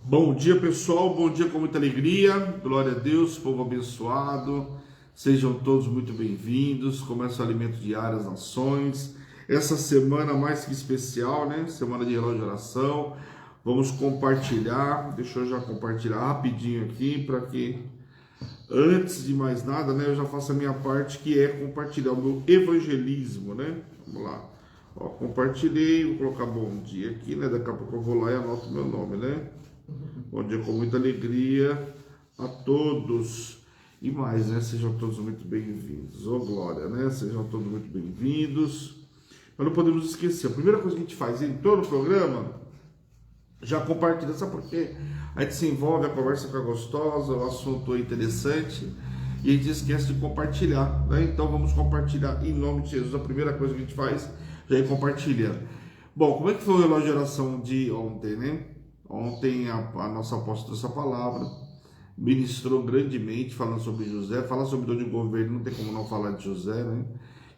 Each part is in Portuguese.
Bom dia, pessoal, bom dia com muita alegria, glória a Deus, povo abençoado, sejam todos muito bem-vindos. Começa o Alimento Diário às Nações, essa semana mais que especial, né? Semana de relógio de oração. Vamos compartilhar, deixa eu já compartilhar rapidinho aqui, para que antes de mais nada, né, eu já faço a minha parte, que é compartilhar o meu evangelismo, né? Vamos lá, ó, compartilhei, vou colocar bom dia aqui, né? Daqui a pouco eu vou lá e anoto meu nome, né? Bom dia com muita alegria a todos. E mais, né? Sejam todos muito bem-vindos. Ô glória, né? Sejam todos muito bem-vindos. Nós não podemos esquecer, a primeira coisa que a gente faz em todo o programa, já compartilha, sabe por quê? A gente se envolve, a conversa fica gostosa, o assunto é interessante e a gente esquece de compartilhar, né? Então vamos compartilhar em nome de Jesus. A primeira coisa que a gente faz já é compartilhar. Bom, como é que foi o relógio de oração de ontem, né? Ontem a nossa apóstola trouxe a palavra, ministrou grandemente falando sobre José. Falar sobre o dom de governo, não tem como não falar de José, né?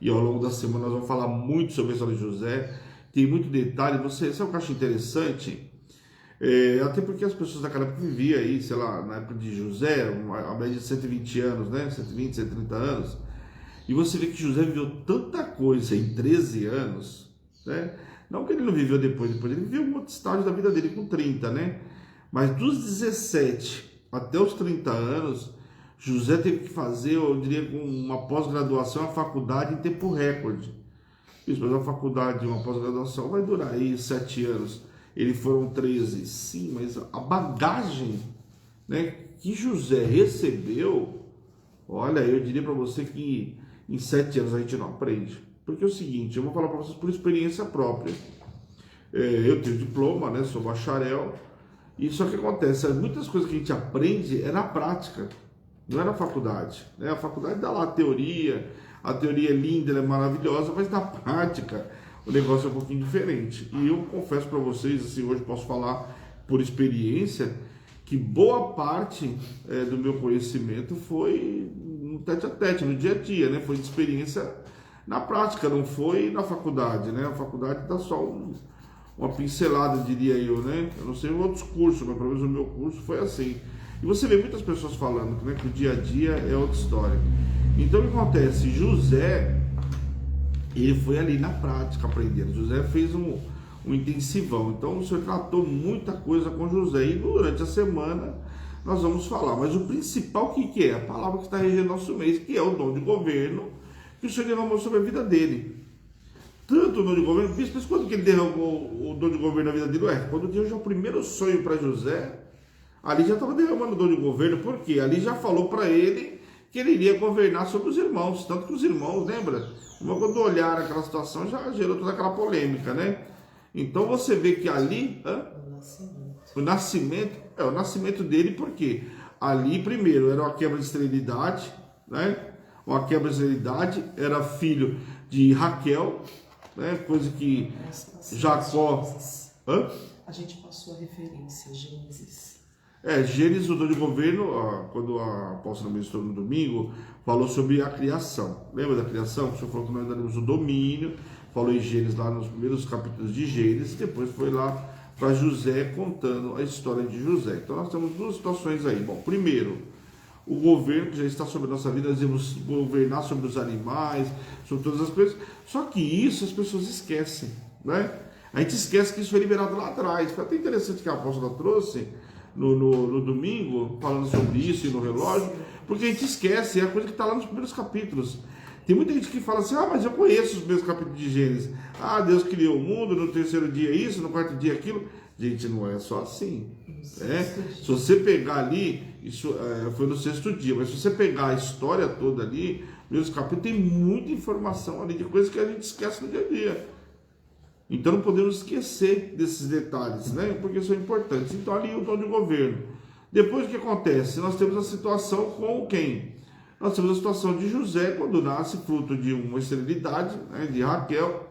E ao longo da semana nós vamos falar muito sobre a história de José. Tem muito detalhe. Você sabe o que eu acho interessante? Até porque as pessoas daquela época viviam aí, sei lá, na época de José, a média de 120 anos, né? 120, 130 anos. E você vê que José viveu tanta coisa em 13 anos, né? Não que ele não viveu depois ele viveu um outro estágio da vida dele com 30, né? Mas dos 17 até os 30 anos, José teve que fazer, eu diria, uma pós-graduação, uma faculdade em tempo recorde. Isso, mas a faculdade, uma pós-graduação, vai durar aí 7 anos. Ele foram 13, sim, mas a bagagem, né, que José recebeu, olha, eu diria para você que em 7 anos a gente não aprende. Porque é o seguinte, eu vou falar para vocês por experiência própria. Eu tenho diploma, né, sou bacharel, e só que acontece, muitas coisas que a gente aprende é na prática, não é na faculdade, né? A faculdade dá lá a teoria é linda, ela é maravilhosa, mas na prática o negócio é um pouquinho diferente. E eu confesso para vocês, assim, hoje posso falar por experiência, que boa parte do meu conhecimento foi no tete a tete, no dia a dia, né? Foi de experiência na prática, não foi na faculdade, né? A faculdade dá só uma pincelada, diria eu, né? Eu não sei outros cursos, mas pelo menos o meu curso foi assim. E você vê muitas pessoas falando, né, que o dia a dia é outra história. Então o que acontece? José, ele foi ali na prática aprendendo. José fez um intensivão. Então o Senhor tratou muita coisa com José. E durante a semana nós vamos falar. Mas o principal que é? A palavra que está regendo nosso mês, que é o dom de governo, que o Senhor derramou sobre a vida dele. Tanto o dom de governo, bispo, mas quando que ele derramou o dom de governo na vida dele? Quando deu já o primeiro sonho para José, ali já estava derramando o dom de governo, porque ali já falou para ele que ele iria governar sobre os irmãos. Tanto que os irmãos, lembra? Quando olharam aquela situação, já gerou toda aquela polêmica, né? Então você vê que ali, o nascimento dele, porque ali primeiro era uma quebra de esterilidade, né? Uma quebra de esterilidade, era filho de Raquel, né? Coisa que Jacó... A gente passou a referência, Gênesis. Gênesis, o dom de governo, quando a apóstola ministrou no domingo, falou sobre a criação. Lembra da criação? O Senhor falou que nós daremos o domínio, falou em Gênesis lá nos primeiros capítulos de Gênesis, depois foi lá para José contando a história de José. Então nós temos duas situações aí. Bom, primeiro, o governo que já está sobre a nossa vida, nós devemos governar sobre os animais, sobre todas as coisas. Só que isso as pessoas esquecem, né? A gente esquece que isso foi liberado lá atrás. Foi até interessante que a apóstola trouxe no domingo, falando sobre isso e no relógio, porque a gente esquece, é a coisa que está lá nos primeiros capítulos. Tem muita gente que fala assim, mas eu conheço os primeiros capítulos de Gênesis. Deus criou o mundo, no terceiro dia isso, no quarto dia aquilo. Gente, não é só assim. Se você pegar ali, isso foi no sexto dia, mas se você pegar a história toda ali, meus capítulos, tem muita informação ali de coisas que a gente esquece no dia a dia. Então não podemos esquecer desses detalhes, né? Porque são importantes. Então ali o dom de governo. Depois o que acontece? Nós temos a situação com quem? Nós temos a situação de José, quando nasce fruto de uma esterilidade, né, de Raquel.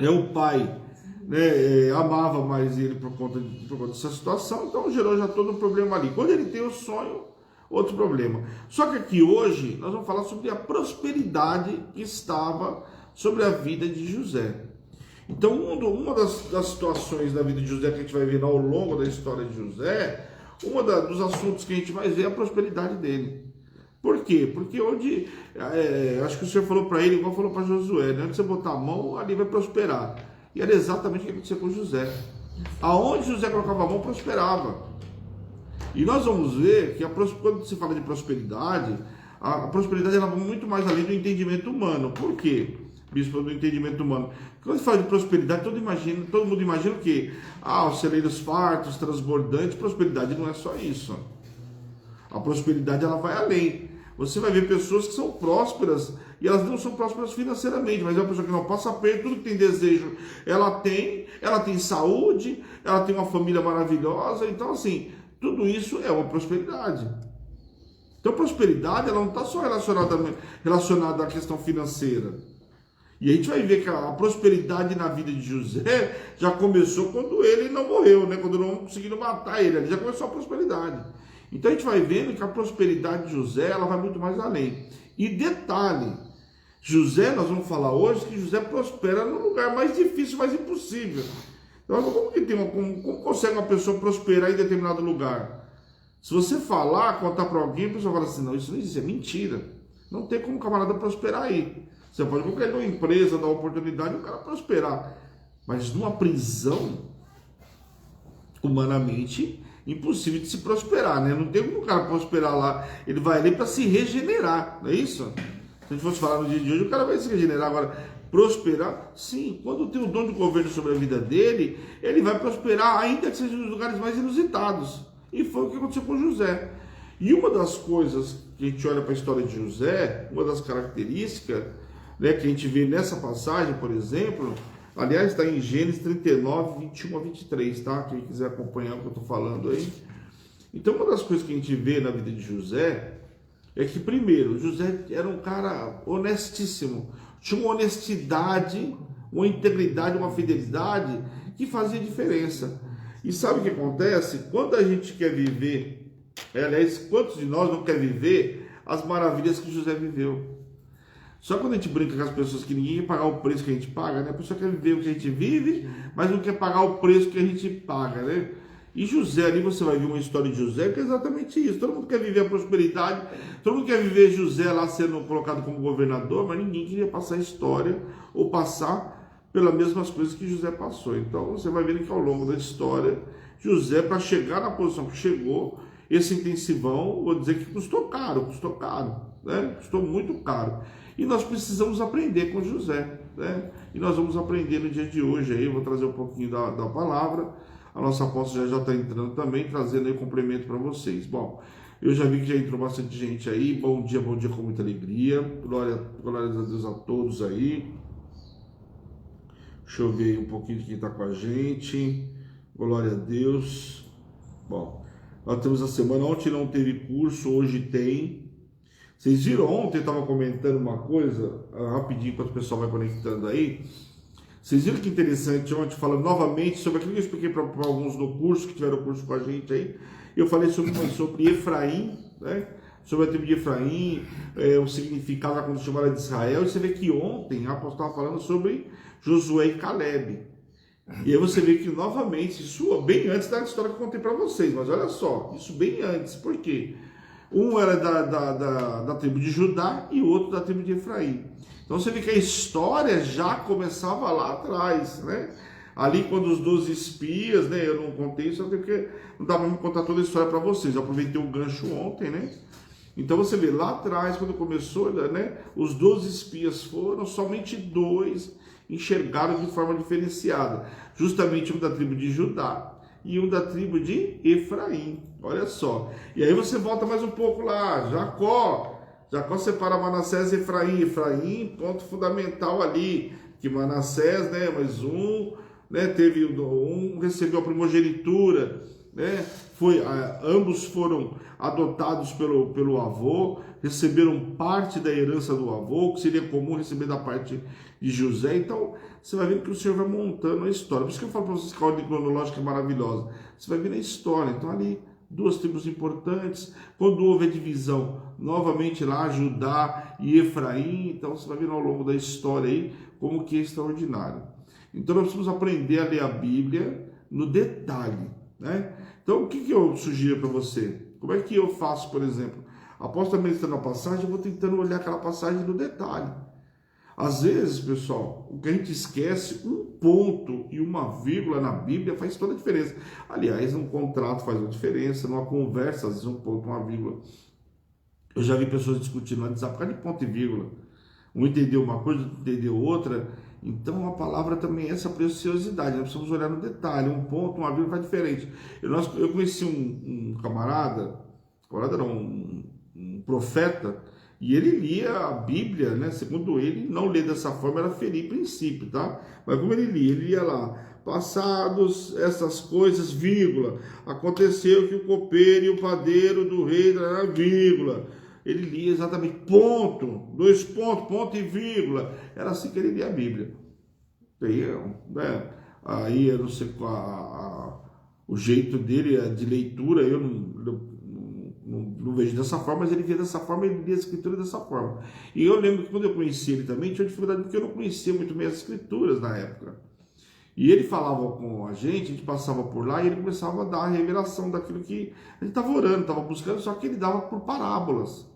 O pai, né, amava mais ele por conta dessa situação, então gerou já todo um problema ali. Quando ele tem o sonho, outro problema. Só que aqui hoje nós vamos falar sobre a prosperidade que estava sobre a vida de José. Então, uma das situações da vida de José que a gente vai ver ao longo da história de José, dos assuntos que a gente vai ver é a prosperidade dele. Por quê? Porque acho que o Senhor falou para ele, igual falou para Josué, né? Onde você botar a mão, ali vai prosperar. E era exatamente o que aconteceu com José. Aonde José colocava a mão, prosperava. E nós vamos ver que quando se fala de prosperidade, a prosperidade ela vai muito mais além do entendimento humano. Por quê, bispo, do entendimento humano? Quando se fala de prosperidade, todo mundo imagina o quê? Os celeiros fartos, transbordantes. Prosperidade não é só isso. A prosperidade ela vai além. Você vai ver pessoas que são prósperas, e elas não são prósperas financeiramente, mas é uma pessoa que não passa aperto, tudo que tem desejo, ela tem saúde, ela tem uma família maravilhosa, então assim, tudo isso é uma prosperidade. Então prosperidade, ela não está só relacionada à questão financeira. E a gente vai ver que a prosperidade na vida de José já começou quando ele não morreu, né? Quando não conseguiram matar ele, já começou a prosperidade. Então a gente vai vendo que a prosperidade de José, ela vai muito mais além. E detalhe, José, nós vamos falar hoje que José prospera no lugar mais difícil, mais impossível. Então como consegue uma pessoa prosperar em determinado lugar? Se você contar para alguém, a pessoa fala assim, não, isso não existe, é mentira. Não tem como o camarada prosperar aí. Você pode colocar ele numa empresa, dar oportunidade, o cara prosperar. Mas numa prisão, humanamente, impossível de se prosperar, né? Não tem como o cara prosperar lá. Ele vai ali para se regenerar, não é isso? Se a gente fosse falar no dia de hoje, o cara vai se regenerar. Agora, prosperar, sim. Quando tem o dom de governo sobre a vida dele, ele vai prosperar, ainda que seja nos lugares mais inusitados. E foi o que aconteceu com José. E uma das coisas que a gente olha para a história de José, uma das características, né, que a gente vê nessa passagem, por exemplo, aliás, está em Gênesis 39, 21 a 23, tá? Quem quiser acompanhar o que eu estou falando aí. Então, uma das coisas que a gente vê na vida de José é que, primeiro, José era um cara honestíssimo. Tinha uma honestidade, uma integridade, uma fidelidade que fazia diferença. E sabe o que acontece? Quando a gente quer viver, aliás, quantos de nós não quer viver as maravilhas que José viveu? Só quando a gente brinca com as pessoas que ninguém quer pagar o preço que a gente paga, né? A pessoa quer viver o que a gente vive, mas não quer pagar o preço que a gente paga, né? E José, ali você vai ver uma história de José que é exatamente isso. Todo mundo quer viver a prosperidade, todo mundo quer viver José lá sendo colocado como governador, mas ninguém queria passar a história ou passar pelas mesmas coisas que José passou. Então você vai ver que ao longo da história, José, para chegar na posição que chegou, esse intensivão, vou dizer que custou caro, né? Custou muito caro. E nós precisamos aprender com José, né? E nós vamos aprender no dia de hoje aí, eu vou trazer um pouquinho da palavra. A nossa apóstola já está entrando também, trazendo aí complemento para vocês. Bom, eu já vi que já entrou bastante gente aí. Bom dia com muita alegria. Glória a Deus a todos aí. Deixa eu ver aí um pouquinho de quem está com a gente. Glória a Deus. Bom, nós temos a semana, ontem não teve curso, hoje tem. Vocês viram ontem, eu estava comentando uma coisa, rapidinho, enquanto o pessoal vai conectando aí. Vocês viram que interessante ontem, falando novamente sobre aquilo que eu expliquei para alguns no curso, que tiveram curso com a gente aí. Eu falei sobre Efraim, né? Sobre a tribo de Efraim, o significado da condição chamada de Israel. E você vê que ontem a apóstola estava falando sobre Josué e Caleb. E aí você vê que novamente, isso bem antes da história que eu contei para vocês, mas olha só, isso bem antes, por quê? Um era da tribo de Judá e o outro da tribo de Efraim. Então você vê que a história já começava lá atrás, né? Ali quando os 12 espias, né? Eu não contei isso até porque não dava para me contar toda a história para vocês. Eu aproveitei o gancho ontem, né? Então você vê lá atrás, quando começou, né? Os 12 espias foram, somente 2 enxergaram de forma diferenciada. Justamente um da tribo de Judá e um da tribo de Efraim. Olha só. E aí você volta mais um pouco lá, Jacó separa Manassés e Efraim. Efraim, ponto fundamental ali, que Manassés, né, mais um, né, teve um, recebeu a primogenitura, né, ambos foram adotados pelo avô, receberam parte da herança do avô, que seria comum receber da parte de José. Então, você vai vendo que o Senhor vai montando a história. Por isso que eu falo para vocês que a ordem cronológica é maravilhosa. Você vai vendo a história. Então, ali, 2 tribos importantes. Quando houve a divisão, novamente lá, Judá e Efraim. Então, você vai vendo ao longo da história aí como que é extraordinário. Então nós precisamos aprender a ler a Bíblia no detalhe, né? Então o que eu sugiro para você? Como é que eu faço, por exemplo? Após estar meditando a passagem, eu vou tentando olhar aquela passagem no detalhe. Às vezes, pessoal, o que a gente esquece, um ponto e uma vírgula na Bíblia faz toda a diferença. Aliás, um contrato faz uma diferença, numa conversa, às vezes um ponto, uma vírgula. Eu já vi pessoas discutindo no WhatsApp por causa de ponto e vírgula. Um entendeu uma coisa, outro entendeu outra. Então a palavra também é essa preciosidade. Nós precisamos olhar no detalhe. Um ponto, uma vírgula faz diferente. Eu conheci um camarada era um profeta, e ele lia a Bíblia, né? Segundo ele, não ler dessa forma era ferir princípio, tá? Mas como ele lia lá, passados essas coisas, vírgula, aconteceu que o copeiro e o padeiro do rei, vírgula. Ele lia exatamente ponto, 2 pontos, ponto e vírgula. Era assim que ele lia a Bíblia. Aí eu não sei o jeito dele de leitura, eu não vejo dessa forma, mas ele via dessa forma, ele lia a escritura dessa forma. E eu lembro que quando eu conheci ele também, tinha dificuldade porque eu não conhecia muito bem as escrituras na época. E ele falava com a gente passava por lá e ele começava a dar a revelação daquilo que a gente estava orando, estava buscando, só que ele dava por parábolas.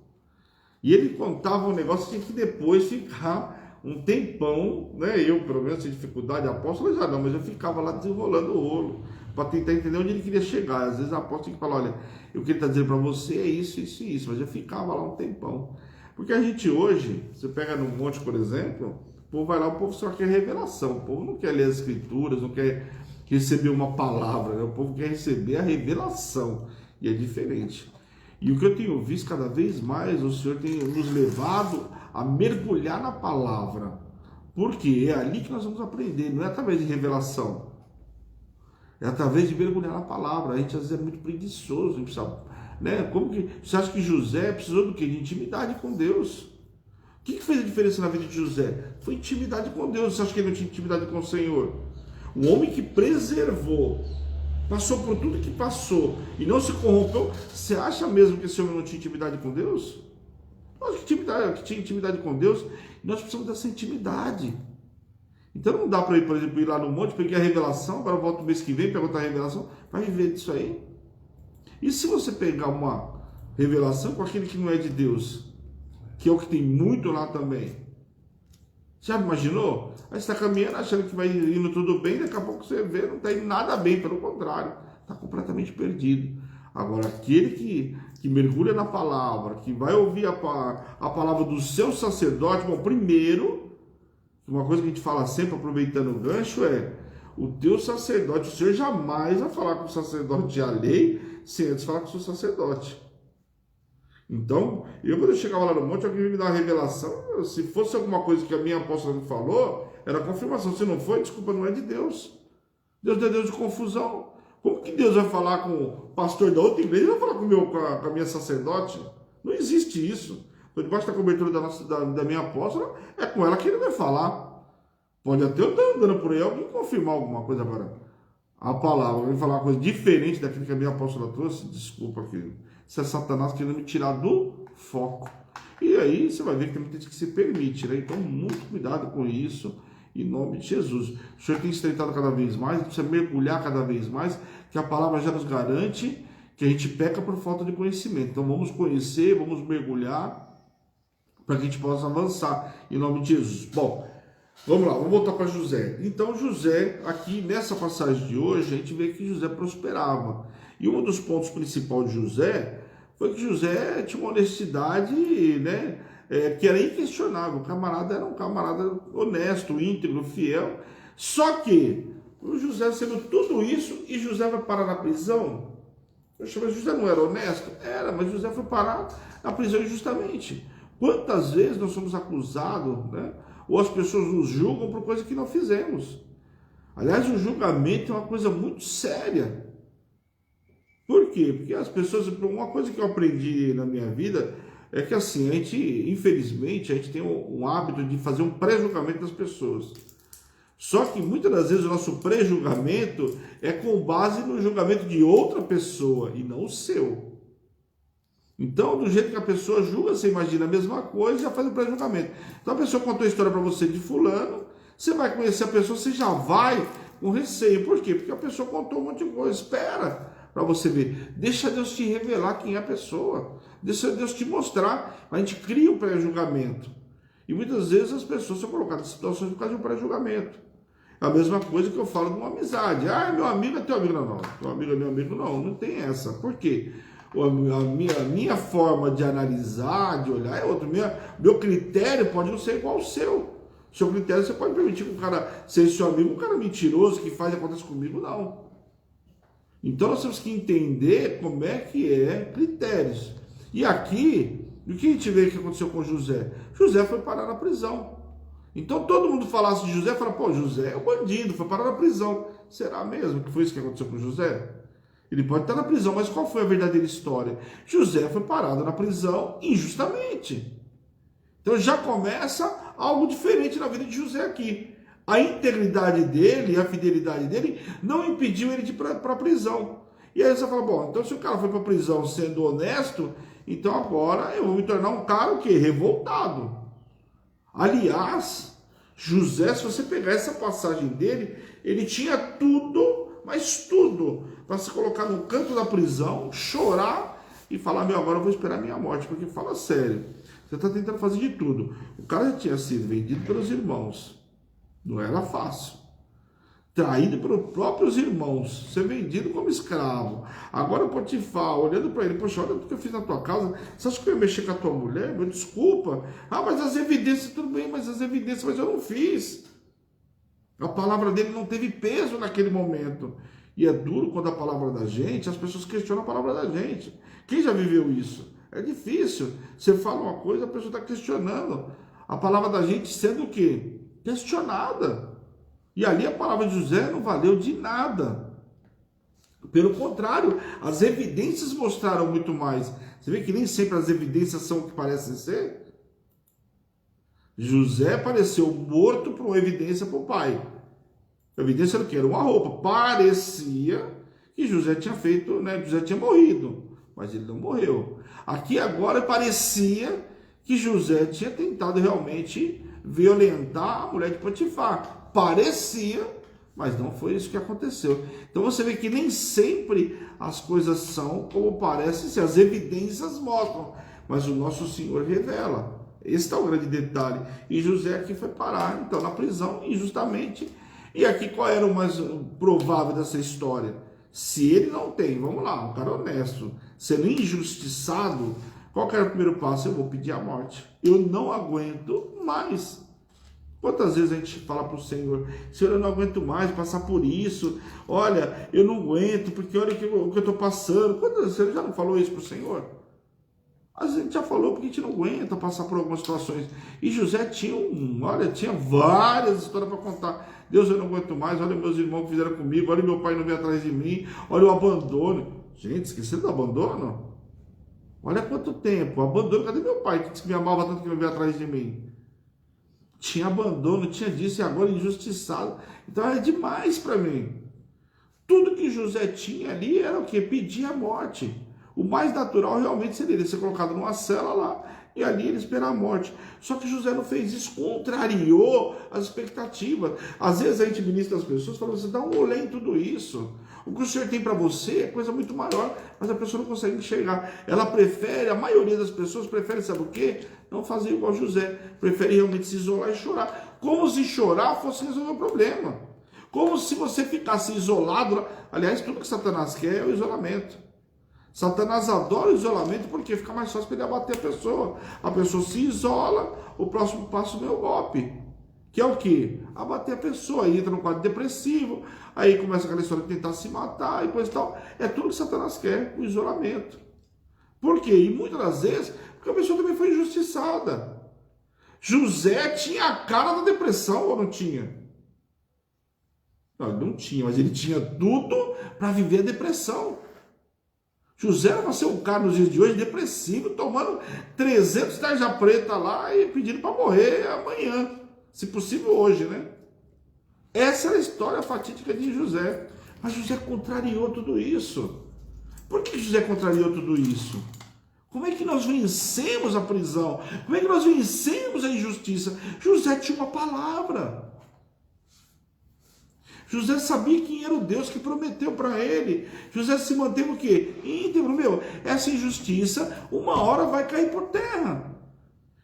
E ele contava um negócio que tinha que depois ficar um tempão, né? Eu, pelo menos, sem dificuldade, apóstolo já não, mas eu ficava lá desenrolando o rolo, para tentar entender onde ele queria chegar. Às vezes a apóstolo tinha que falar, olha, o que ele está dizendo para você é isso, isso e isso, mas eu ficava lá um tempão. Porque a gente hoje, você pega no monte, por exemplo, o povo vai lá, o povo só quer revelação, o povo não quer ler as escrituras, não quer receber uma palavra, né? O povo quer receber a revelação, e é diferente. E o que eu tenho visto cada vez mais, o Senhor tem nos levado a mergulhar na palavra. Porque é ali que nós vamos aprender, não é através de revelação. É através de mergulhar na palavra. A gente às vezes é muito preguiçoso, a gente precisa, né? Como que você acha que José precisou do quê? De intimidade com Deus. O que fez a diferença na vida de José? Foi intimidade com Deus. Você acha que ele não tinha intimidade com o Senhor? Um homem que preservou, passou por tudo que passou e não se corrompeu. Você acha mesmo que esse homem não tinha intimidade com Deus? Nós que tinha intimidade com Deus, nós precisamos dessa intimidade. Então não dá para ir, por exemplo, ir lá no monte, pegar a revelação, agora volta o mês que vem, perguntar a revelação, vai viver disso aí. E se você pegar uma revelação com aquele que não é de Deus, que é o que tem muito lá também? Já imaginou? Aí você está caminhando achando que vai indo tudo bem, daqui a pouco você vê, não está indo nada bem, pelo contrário, está completamente perdido. Agora, aquele que mergulha na palavra, que vai ouvir a palavra do seu sacerdote, bom, primeiro, uma coisa que a gente fala sempre, aproveitando o gancho, é o teu sacerdote, o Senhor jamais vai falar com o sacerdote alheio sem antes falar com o seu sacerdote. Então, quando eu chegava lá no monte, alguém me dá uma revelação, se fosse alguma coisa que a minha apóstola me falou, era confirmação. Se não foi, desculpa, não é de Deus. Deus é Deus de confusão. Como que Deus vai falar com o pastor da outra igreja e vai falar com a minha sacerdote? Não existe isso. Estou debaixo da cobertura da minha apóstola, é com ela que ele vai falar. Pode até eu estar andando por aí, alguém confirmar alguma coisa agora. A palavra, vai falar uma coisa diferente daquilo que a minha apóstola trouxe, desculpa, querido. Isso é Satanás querendo me tirar do foco. E aí você vai ver que tem muita gente que se permite, né? Então, muito cuidado com isso, em nome de Jesus. O Senhor tem estreitado cada vez mais, precisa mergulhar cada vez mais, que a palavra já nos garante que a gente peca por falta de conhecimento. Então, vamos conhecer, vamos mergulhar, para que a gente possa avançar, em nome de Jesus. Bom, vamos lá, vamos voltar para José. Então, José, aqui nessa passagem de hoje, a gente vê que José prosperava. E um dos pontos principais de José foi que José tinha uma honestidade, né, que era inquestionável. O camarada era um camarada honesto, íntegro, fiel. Só que o José sendo tudo isso, e José vai parar na prisão. Poxa, mas José não era honesto? Era, mas José foi parar na prisão injustamente. Quantas vezes nós somos acusados, né? Ou as pessoas nos julgam por coisa que não fizemos. Aliás, o julgamento é uma coisa muito séria. Por quê? Porque as pessoas, uma coisa que eu aprendi na minha vida é que assim, a gente, infelizmente, a gente tem um hábito de fazer um pré-julgamento das pessoas. Só que muitas das vezes o nosso pré-julgamento é com base no julgamento de outra pessoa e não o seu. Então, do jeito que a pessoa julga, você imagina a mesma coisa e já faz o pré-julgamento. Então, a pessoa contou a história para você de fulano, Você vai conhecer a pessoa, você já vai com receio. Por quê? Porque a pessoa contou um monte de coisa. Espera para você ver. Deixa Deus te revelar quem é a pessoa. Deixa Deus te mostrar. A gente cria um pré-julgamento. E muitas vezes as pessoas são colocadas em situações por causa de um pré-julgamento. É a mesma coisa que eu falo de uma amizade. Ah, meu amigo é teu amigo. Não, teu amigo é meu amigo. Não, não tem essa. Por quê? A minha forma de analisar, de olhar é outra. Meu critério pode não ser igual ao seu. Seu critério, você pode permitir que um cara seja seu amigo, um cara mentiroso que faz e acontece comigo, não. Então nós temos que entender como é que é critérios. E aqui, o que a gente vê que aconteceu com José? José foi parar na prisão. Então todo mundo falasse de José, fala, pô, José é um bandido, foi parar na prisão. Será mesmo que foi isso que aconteceu com José? Ele pode estar na prisão, mas qual foi a verdadeira história? José foi parado na prisão injustamente. Então já começa algo diferente na vida de José aqui. A integridade dele, a fidelidade dele, não impediu ele de ir para a prisão. E aí você fala, bom, então se o cara foi para a prisão sendo honesto, então agora eu vou me tornar um cara o quê? Revoltado. Aliás, José, se você pegar essa passagem dele, ele tinha tudo, mas tudo, para se colocar no canto da prisão, chorar e falar, meu, agora eu vou esperar a minha morte, porque fala sério, você está tentando fazer de tudo. O cara já tinha sido vendido pelos irmãos, não era fácil. Traído pelos próprios irmãos, ser vendido como escravo. Agora o Potifar, olhando para ele, poxa, olha o que eu fiz na tua casa, você acha que eu ia mexer com a tua mulher? Meu, desculpa. Ah, mas as evidências, tudo bem, mas as evidências, mas eu não fiz. A palavra dele não teve peso naquele momento. E é duro quando a palavra da gente, as pessoas questionam a palavra da gente. Quem já viveu isso? É difícil. Você fala uma coisa, a pessoa está questionando. A palavra da gente sendo o quê? Questionada. E ali a palavra de José não valeu de nada. Pelo contrário, as evidências mostraram muito mais. Você vê que nem sempre as evidências são o que parecem ser? José apareceu morto por uma evidência para o pai. A evidência era o que? Era uma roupa. Parecia que José tinha feito, né? José tinha morrido, mas ele não morreu. Aqui agora parecia que José tinha tentado realmente violentar a mulher de Potifar. Parecia, mas não foi isso que aconteceu. Então você vê que nem sempre as coisas são como parecem ser, as evidências mostram, mas o nosso Senhor revela. Esse é o grande detalhe. E José aqui foi parar, então, na prisão, injustamente. E aqui qual era o mais provável dessa história? Se ele não tem, vamos lá, um cara honesto, sendo injustiçado, qual que era o primeiro passo? Eu vou pedir a morte. Eu não aguento mais. Quantas vezes a gente fala para o Senhor, Senhor, eu não aguento mais passar por isso, olha, eu não aguento, porque olha o que eu estou passando. Quantas vezes você já não falou isso para o Senhor? Às vezes a gente já falou porque a gente não aguenta passar por algumas situações. E José tinha tinha várias histórias para contar. Deus, eu não aguento mais, olha meus irmãos que fizeram comigo, olha meu pai não veio atrás de mim, olha o abandono. Gente, esquecendo do abandono? Olha quanto tempo, abandono, cadê meu pai que disse que me amava tanto que não veio atrás de mim? Tinha abandono, tinha disso e agora injustiçado. Então é demais para mim. Tudo que José tinha ali era o que? Pedir a morte. O mais natural realmente seria ele ser colocado numa cela lá e ali ele esperar a morte. Só que José não fez isso, contrariou as expectativas. Às vezes a gente ministra as pessoas e fala, você dá um olé em tudo isso. O que o Senhor tem para você é coisa muito maior, mas a pessoa não consegue enxergar. Ela prefere, a maioria das pessoas prefere, sabe o quê? Não fazer igual José. Prefere realmente se isolar e chorar. Como se chorar fosse resolver o problema. Como se você ficasse isolado. Aliás, tudo que Satanás quer é o isolamento. Satanás adora o isolamento porque fica mais fácil para ele abater a pessoa. A pessoa se isola, o próximo passo é o golpe. Que é o quê? Abater a pessoa, aí entra no quadro depressivo, aí começa aquela história de tentar se matar e coisa e tal. É tudo que Satanás quer, o isolamento. Por quê? E muitas das vezes, porque a pessoa também foi injustiçada. José tinha a cara da depressão ou não tinha? Não, ele não tinha, mas ele tinha tudo para viver a depressão. José era para ser um cara nos dias de hoje depressivo, tomando 300 tarja preta lá e pedindo para morrer amanhã. Se possível hoje, né? Essa era a história fatídica de José. Mas José contrariou tudo isso. Por que José contrariou tudo isso? Como é que nós vencemos a prisão? Como é que nós vencemos a injustiça? José tinha uma palavra. José sabia quem era o Deus que prometeu para ele. José se manteve o quê? Íntegro, essa injustiça uma hora vai cair por terra.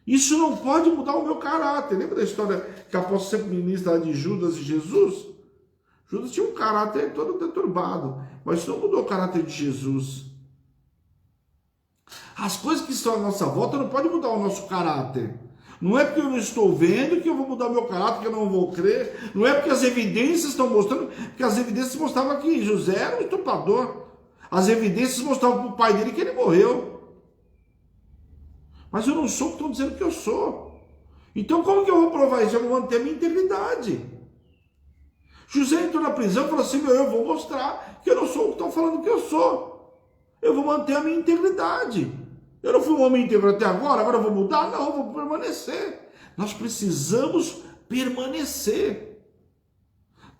Isso não pode mudar o meu caráter. Lembra da história que o apóstolo sempre ministra de Judas e Jesus? Judas tinha um caráter todo deturbado, mas isso não mudou o caráter de Jesus. As coisas que estão à nossa volta não podem mudar o nosso caráter. Não é porque eu não estou vendo que eu vou mudar meu caráter, que eu não vou crer. Não é porque as evidências estão mostrando, porque as evidências mostravam que José era um estuprador. As evidências mostravam para o pai dele que ele morreu. Mas eu não sou o que estão dizendo que eu sou. Então como que eu vou provar isso? Eu vou manter a minha integridade. José entrou na prisão e falou assim, eu vou mostrar que eu não sou o que estão falando que eu sou. Eu vou manter a minha integridade. Eu não fui um homem íntegro até agora eu vou mudar? Não, eu vou permanecer. Nós precisamos permanecer.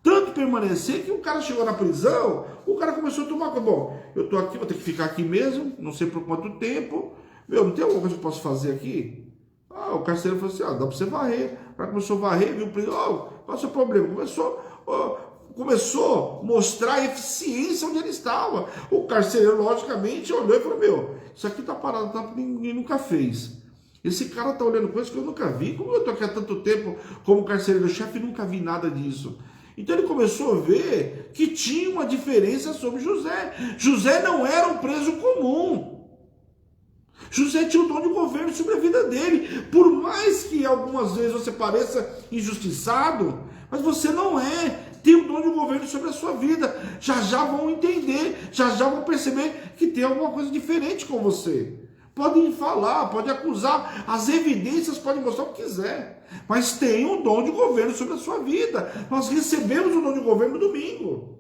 Tanto permanecer que o cara chegou na prisão, o cara começou a tomar conta. Bom, eu estou aqui, vou ter que ficar aqui mesmo, não sei por quanto tempo. Não tem alguma coisa que eu posso fazer aqui? O carcereiro falou assim, dá para você varrer. O cara começou a varrer, viu o preso, qual é o seu problema? Começou a mostrar a eficiência onde ele estava. O carcereiro, logicamente, olhou e falou, isso aqui está parado, ninguém nunca fez. Esse cara está olhando coisas que eu nunca vi. Como eu estou aqui há tanto tempo como carcereiro-chefe, nunca vi nada disso. Então ele começou a ver que tinha uma diferença sobre José. José não era um preso comum. José tinha o dom de governo sobre a vida dele. Por mais que algumas vezes você pareça injustiçado, mas você não é. Tem o dom de governo sobre a sua vida. Já vão entender, já vão perceber que tem alguma coisa diferente com você. Podem falar, podem acusar, as evidências podem mostrar o que quiser, mas tem o dom de governo sobre a sua vida. Nós recebemos o dom de governo no domingo.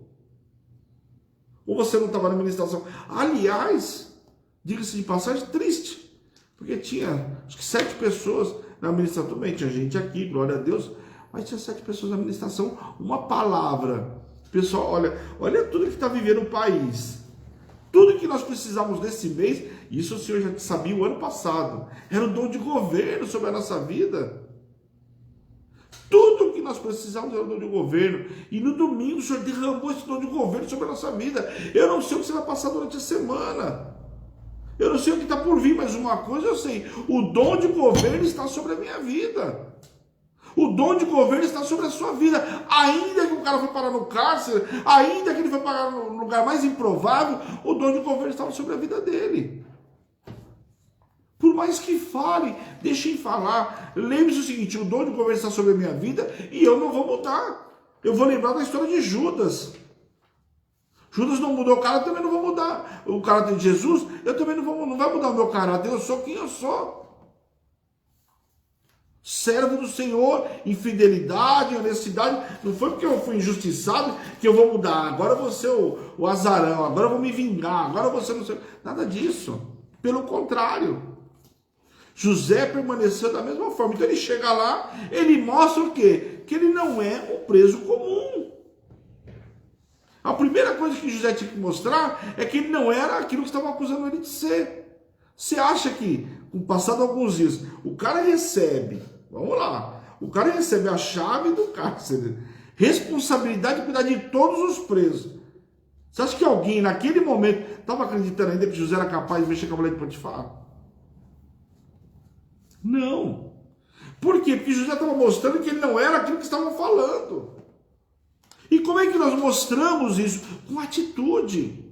Ou você não estava na administração? Aliás, diga-se de passagem, triste, porque tinha acho que 7 pessoas na administração. Também tinha gente aqui, glória a Deus, mas tinha 7 pessoas na administração. Uma palavra. Pessoal, olha tudo que está vivendo o país. Tudo que nós precisamos nesse mês, isso o Senhor já sabia o ano passado. Era o dom de governo sobre a nossa vida. Tudo que nós precisamos era o dom de governo. E no domingo o Senhor derramou esse dom de governo sobre a nossa vida. Eu não sei o que você vai passar durante a semana. Eu não sei o que está por vir, mas uma coisa eu sei. O dom de governo está sobre a minha vida. O dom de governo está sobre a sua vida. Ainda que o cara foi parar no cárcere, ainda que ele foi parar no lugar mais improvável, o dom de governo estava sobre a vida dele. Por mais que falem, deixem falar. Lembre-se o seguinte, o dom de governo está sobre a minha vida e eu não vou mudar. Eu vou lembrar da história de Judas. Judas não mudou o caráter, eu também não vou mudar. O caráter de Jesus, eu também não vai mudar o meu caráter. Eu sou quem eu sou. Servo do Senhor, infidelidade, honestidade. Não foi porque eu fui injustiçado que eu vou mudar. Agora eu vou ser o azarão, agora eu vou me vingar, agora eu vou ser... Nada disso. Pelo contrário. José permaneceu da mesma forma. Então ele chega lá, ele mostra o quê? Que ele não é um preso comum. A primeira coisa que José tinha que mostrar é que ele não era aquilo que estavam acusando ele de ser. Você acha que, com o passado de alguns dias, o cara recebe, vamos lá, o cara recebe a chave do cárcere, responsabilidade de cuidar de todos os presos. Você acha que alguém naquele momento estava acreditando ainda que José era capaz de mexer com a mulher de Potifar? Não. Por quê? Porque José estava mostrando que ele não era aquilo que estavam falando. E como é que nós mostramos isso? Com atitude.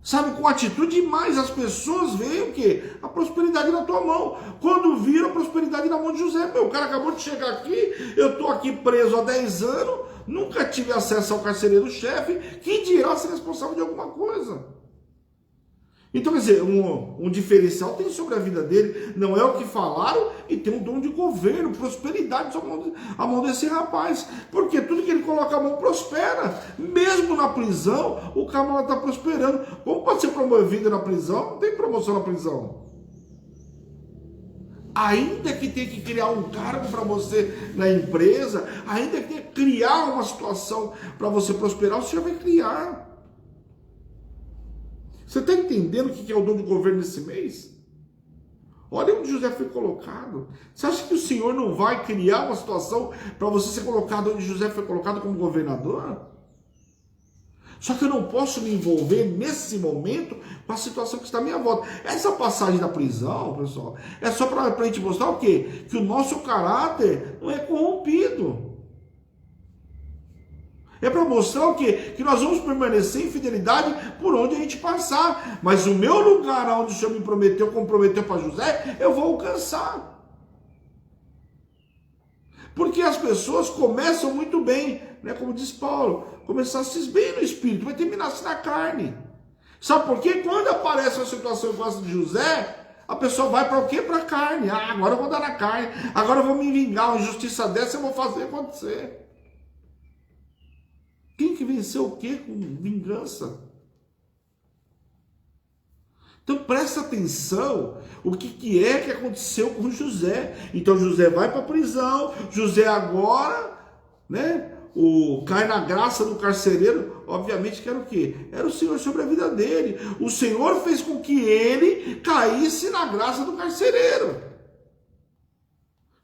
Sabe, com atitude demais. As pessoas veem o quê? A prosperidade na tua mão. Quando viram a prosperidade na mão de José, o cara acabou de chegar aqui, eu estou aqui preso há 10 anos, nunca tive acesso ao carcereiro-chefe, quem dirá ser responsável de alguma coisa? Então, quer dizer, um diferencial tem sobre a vida dele, não é o que falaram, e tem um dom de governo, prosperidade sobre a mão desse rapaz, porque tudo que ele coloca a mão prospera, mesmo na prisão, o camarada está prosperando. Como pode ser promovido na prisão? Não tem promoção na prisão. Ainda que tenha que criar um cargo para você na empresa, ainda que tenha que criar uma situação para você prosperar, o Senhor vai criar. Você está entendendo o que é o dom de governo nesse mês? Olha onde José foi colocado. Você acha que o Senhor não vai criar uma situação para você ser colocado onde José foi colocado como governador? Só que eu não posso me envolver nesse momento com a situação que está à minha volta. Essa passagem da prisão, pessoal, é só para a gente mostrar o quê? Que o nosso caráter não é corrompido. É para mostrar o quê? Que nós vamos permanecer em fidelidade por onde a gente passar. Mas o meu lugar onde o Senhor me prometeu, comprometeu para José, eu vou alcançar. Porque as pessoas começam muito bem, né? Como diz Paulo, começasse bem no espírito, vai terminar-se na carne. Sabe por quê? Quando aparece uma situação igual essa de José, a pessoa vai para o quê? Para a carne. Ah, agora eu vou dar na carne, agora eu vou me vingar, uma injustiça dessa eu vou fazer acontecer. Quem que venceu o quê com vingança? Então presta atenção o que é que aconteceu com José. Então José vai para a prisão, José agora, né, cai na graça do carcereiro. Obviamente que era o quê? Era o Senhor sobre a vida dele. O Senhor fez com que ele caísse na graça do carcereiro.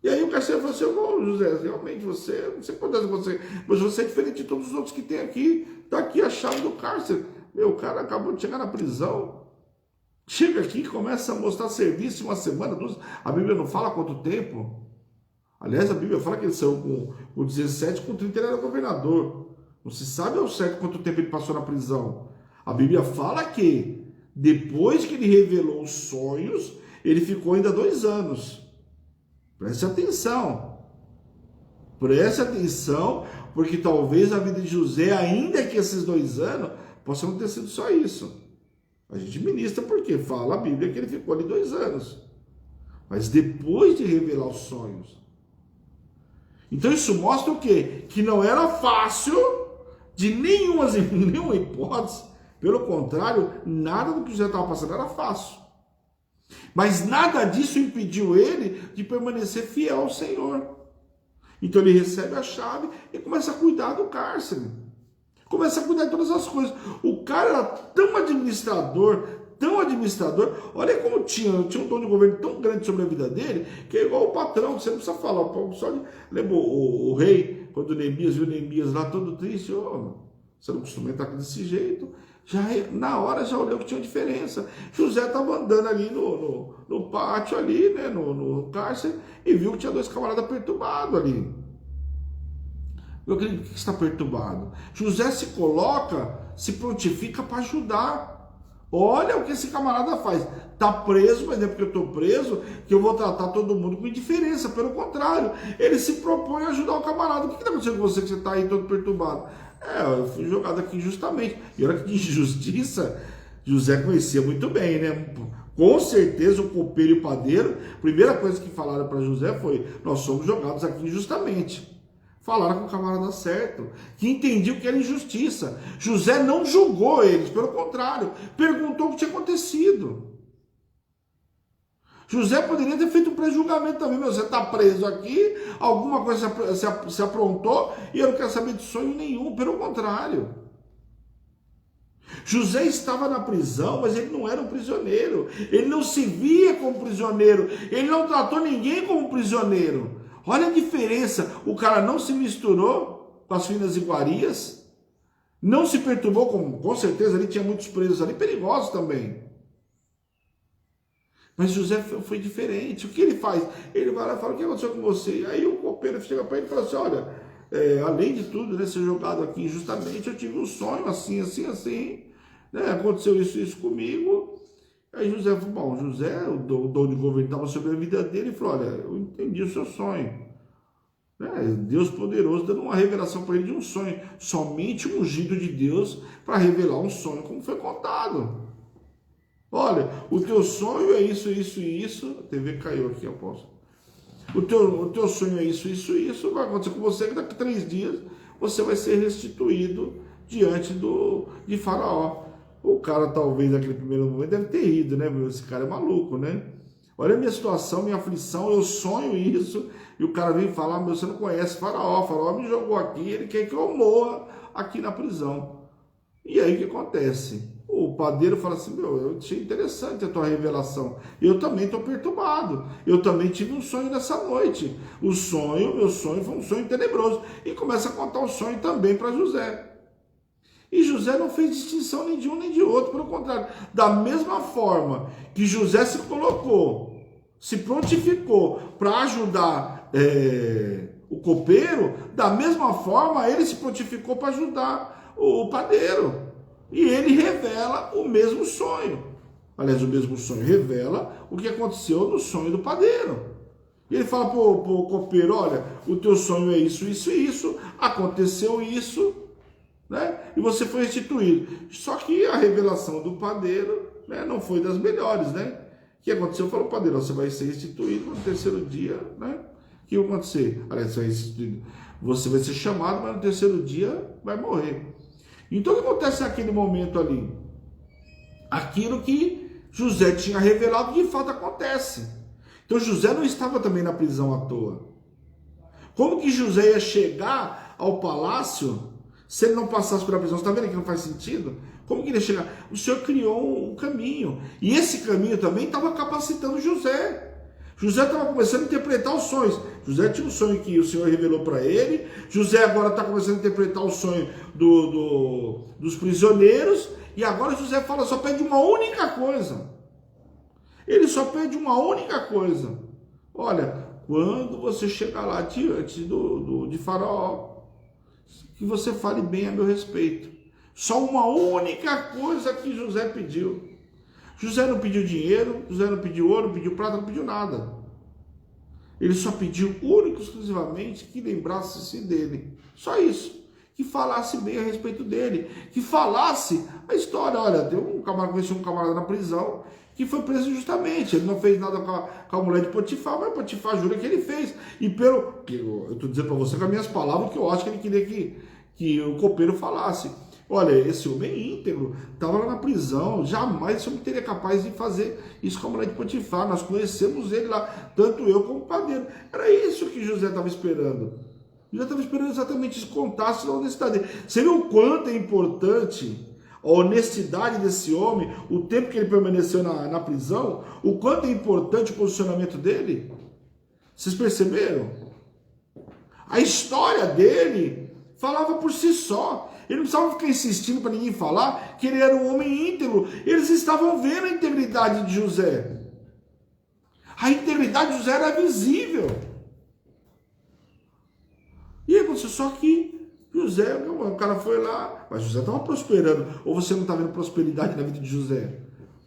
E aí o carcereiro falou assim: José, realmente você, não sei quantas você, mas você é diferente de todos os outros que tem aqui. Está aqui a chave do cárcere. Meu, o cara acabou de chegar na prisão. Chega aqui e começa a mostrar serviço em uma semana, duas. A Bíblia não fala quanto tempo. Aliás, a Bíblia fala que ele saiu com 17, com 30 ele era governador. Não se sabe ao certo quanto tempo ele passou na prisão. A Bíblia fala que depois que ele revelou os sonhos, ele ficou ainda 2 anos. Preste atenção. Preste atenção, porque talvez a vida de José, ainda que esses 2 anos, possam não ter sido só isso. A gente ministra porque fala a Bíblia que ele ficou ali 2 anos. Mas depois de revelar os sonhos. Então isso mostra o quê? Que não era fácil de nenhuma hipótese. Pelo contrário, nada do que José estava passando era fácil. Mas nada disso impediu ele de permanecer fiel ao Senhor. Então ele recebe a chave e começa a cuidar do cárcere. Começa a cuidar de todas as coisas. O cara era tão administrador, olha como tinha um tom de governo tão grande sobre a vida dele, que é igual o patrão, que você não precisa falar. Lembra o rei, quando Neemias viu Neemias lá todo triste, você não costuma estar desse jeito. Na hora já olhou que tinha diferença. José estava andando ali no pátio, ali, né, no cárcere, e viu que tinha 2 camaradas perturbados ali. Meu querido, o que está perturbado? José se coloca, se prontifica para ajudar. Olha o que esse camarada faz. Está preso, mas não é porque eu estou preso que eu vou tratar todo mundo com indiferença. Pelo contrário, ele se propõe a ajudar o camarada. O que está acontecendo com você que você está aí todo perturbado? Eu fui jogado aqui injustamente. E olha que de justiça, José conhecia muito bem, né? Com certeza o copeiro e o padeiro, a primeira coisa que falaram para José foi: nós somos jogados aqui injustamente. Falaram com o camarada certo, que entendiam que era injustiça. José não julgou eles, pelo contrário, perguntou o que tinha acontecido. José poderia ter feito um pré-julgamento também. Você está preso aqui, alguma coisa se aprontou e eu não quero saber de sonho nenhum, pelo contrário. José estava na prisão, mas ele não era um prisioneiro. Ele não se via como prisioneiro. Ele não tratou ninguém como prisioneiro. Olha a diferença. O cara não se misturou com as finas iguarias, não se perturbou, com certeza ali tinha muitos presos ali, perigosos também. Mas José foi diferente. O que ele faz? Ele vai lá e fala: o que aconteceu com você? E aí o copeiro chega para ele e fala assim: olha, além de tudo, né, ser jogado aqui injustamente, eu tive um sonho assim, né, aconteceu isso comigo. Aí José falou: bom, José, o dono de governo estava sobre a vida dele, e falou: olha, eu entendi o seu sonho. Deus poderoso dando uma revelação para ele de um sonho. Somente um ungido de Deus para revelar um sonho como foi contado. Olha, o teu sonho é isso, isso e isso. A TV caiu aqui, apóstolo. O teu sonho é isso, isso e isso. Vai acontecer com você que daqui a 3 dias você vai ser restituído diante de Faraó. O cara, talvez, naquele primeiro momento, deve ter rido, né? Esse cara é maluco, né? Olha a minha situação, minha aflição, eu sonho isso. E o cara vem falar: meu, você não conhece Faraó. Faraó me jogou aqui, ele quer que eu morra aqui na prisão. E aí o que acontece? O padeiro fala assim, eu achei interessante a tua revelação. Eu também estou perturbado. Eu também tive um sonho nessa noite. Meu sonho foi um sonho tenebroso. E começa a contar o sonho também para José. E José não fez distinção nem de um nem de outro. Pelo contrário, da mesma forma que José se colocou, se prontificou para ajudar o copeiro, da mesma forma ele se prontificou para ajudar o padeiro. E ele revela o mesmo sonho. Aliás, o mesmo sonho revela o que aconteceu no sonho do padeiro. E ele fala para o copeiro, olha, o teu sonho é isso, isso e isso, aconteceu isso, né? E você foi restituído. Só que a revelação do padeiro, né, não foi das melhores, né? O que aconteceu? Falou, padeiro, você vai ser restituído no terceiro dia, né? O que vai acontecer? Aliás, você vai ser chamado, mas no terceiro dia vai morrer. Então o que acontece naquele momento ali? Aquilo que José tinha revelado de fato acontece. Então José não estava também na prisão à toa. Como que José ia chegar ao palácio se ele não passasse pela prisão? Você está vendo que não faz sentido? Como que ele ia chegar? O Senhor criou um caminho. E esse caminho também estava capacitando José. José estava começando a interpretar os sonhos. José tinha um sonho que o Senhor revelou para ele. José agora está começando a interpretar o sonho dos prisioneiros. E agora José fala, só pede uma única coisa. Ele só pede uma única coisa. Olha, quando você chegar lá diante de Faraó, que você fale bem a meu respeito. Só uma única coisa que José pediu. José não pediu dinheiro, José não pediu ouro, não pediu prata, não pediu nada. Ele só pediu único e exclusivamente que lembrasse-se dele. Só isso. Que falasse bem a respeito dele. Que falasse a história. Olha, conheci um camarada na prisão que foi preso injustamente. Ele não fez nada com a mulher de Potifar, mas Potifar jura que ele fez. E eu estou dizendo para você com as minhas palavras que eu acho que ele queria que o copeiro falasse. Olha, esse homem íntegro estava lá na prisão, jamais esse homem teria capaz de fazer isso com a mulher de Potifar. Nós conhecemos ele lá, tanto eu como o padeiro. Era isso que José estava esperando. José estava esperando exatamente isso, contasse a honestidade dele. Você viu o quanto é importante a honestidade desse homem, o tempo que ele permaneceu na prisão, o quanto é importante o posicionamento dele? Vocês perceberam? A história dele falava por si só. Ele não precisava ficar insistindo para ninguém falar que ele era um homem íntegro. Eles estavam vendo a integridade de José. A integridade de José era visível. E aí aconteceu só que José, o cara foi lá, mas José estava prosperando. Ou você não está vendo prosperidade na vida de José?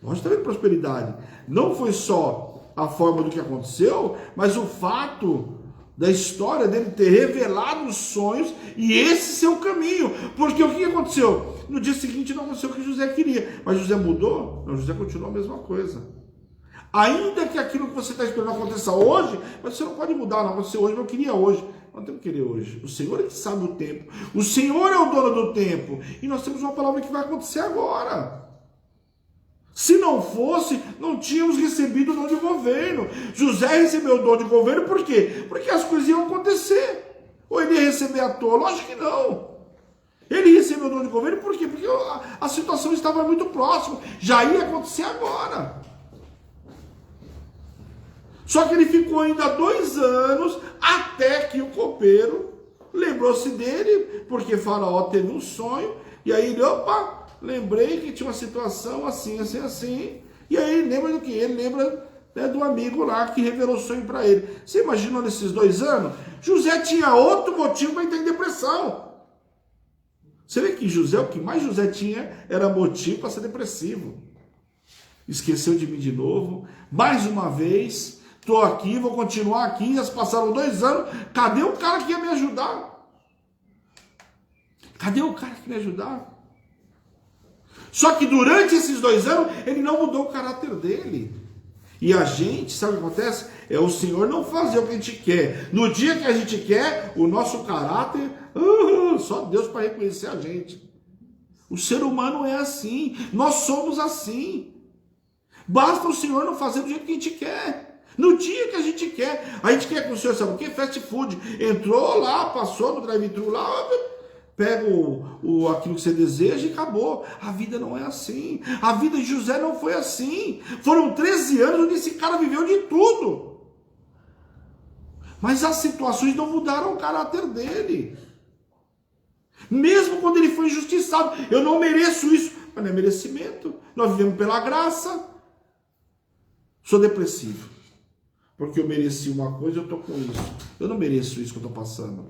Nós está vendo prosperidade. Não foi só a forma do que aconteceu, mas o fato da história dele ter revelado os sonhos e esse ser o caminho. Porque o que aconteceu? No dia seguinte não aconteceu o que José queria. Mas José mudou? Não, José continuou a mesma coisa. Ainda que aquilo que você está esperando aconteça hoje, mas você não pode mudar, não aconteceu hoje, mas eu queria hoje. Não temos que querer hoje. O Senhor é que sabe o tempo. O Senhor é o dono do tempo. E nós temos uma palavra que vai acontecer agora. Se não fosse, não tínhamos recebido o dom de governo. José recebeu o dom de governo por quê? Porque as coisas iam acontecer. Ou ele ia receber à toa? Lógico que não. Ele recebeu o dom de governo por quê? Porque a situação estava muito próxima. Já ia acontecer agora. Só que ele ficou ainda 2 anos até que o copeiro lembrou-se dele, porque Faraó teve um sonho, e aí ele, lembrei que tinha uma situação assim, assim, assim. E aí ele lembra do que? Ele lembra, né, do amigo lá que revelou o sonho para ele. Você imaginou nesses 2 anos? José tinha outro motivo para entrar em depressão. Você vê que José, o que mais José tinha era motivo para ser depressivo. Esqueceu de mim de novo. Mais uma vez, estou aqui, vou continuar aqui. Já se passaram 2 anos. Cadê o cara que ia me ajudar? Cadê o cara que ia me ajudar? Só que durante esses 2 anos, ele não mudou o caráter dele. E a gente, sabe o que acontece? É o Senhor não fazer o que a gente quer. No dia que a gente quer, o nosso caráter, só Deus para reconhecer a gente. O ser humano é assim. Nós somos assim. Basta o Senhor não fazer do jeito que a gente quer. No dia que a gente quer. A gente quer que o Senhor, sabe o que? Fast food. Entrou lá, passou no drive-thru lá, pega aquilo que você deseja e acabou. A vida não é assim. A vida de José não foi assim. Foram 13 anos onde esse cara viveu de tudo. Mas as situações não mudaram o caráter dele. Mesmo quando ele foi injustiçado. Eu não mereço isso. Mas não é merecimento. Nós vivemos pela graça. Sou depressivo. Porque eu mereci uma coisa e eu estou com isso. Eu não mereço isso que eu estou passando.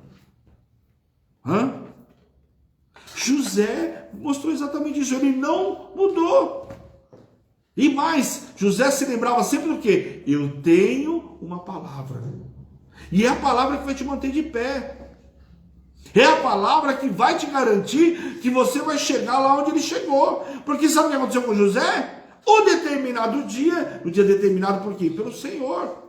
José mostrou exatamente isso. Ele não mudou. E mais, José se lembrava sempre do quê? Eu tenho uma palavra. E é a palavra que vai te manter de pé. É a palavra que vai te garantir que você vai chegar lá onde ele chegou. Porque sabe o que aconteceu com José? Um determinado dia, no dia determinado por quê? Pelo Senhor.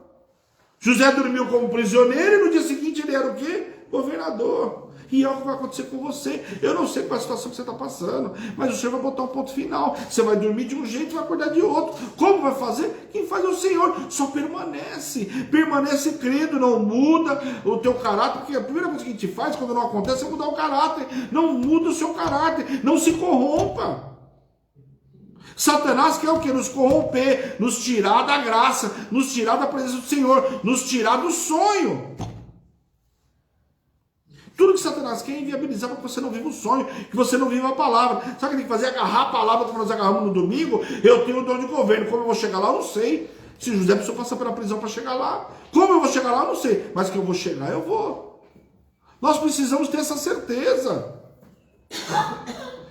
José dormiu como prisioneiro e no dia seguinte ele era o quê? Governador. E é o que vai acontecer com você. Eu não sei qual é a situação que você está passando, mas o Senhor vai botar um ponto final. Você vai dormir de um jeito e vai acordar de outro. Como vai fazer? Quem faz é o Senhor. Só permanece. Permanece crendo, não muda o teu caráter. Porque a primeira coisa que a gente faz quando não acontece é mudar o caráter. Não muda o seu caráter. Não se corrompa. Satanás quer o quê? Nos corromper, nos tirar da graça, nos tirar da presença do Senhor, nos tirar do sonho. Tudo que Satanás quer é inviabilizar para que você não viva o sonho, que você não viva a palavra. Sabe o que tem que fazer? Agarrar a palavra como nós agarramos no domingo. Eu tenho o dom de governo. Como eu vou chegar lá, eu não sei. Se José precisou passar pela prisão para chegar lá. Como eu vou chegar lá, eu não sei. Mas que eu vou chegar, eu vou. Nós precisamos ter essa certeza.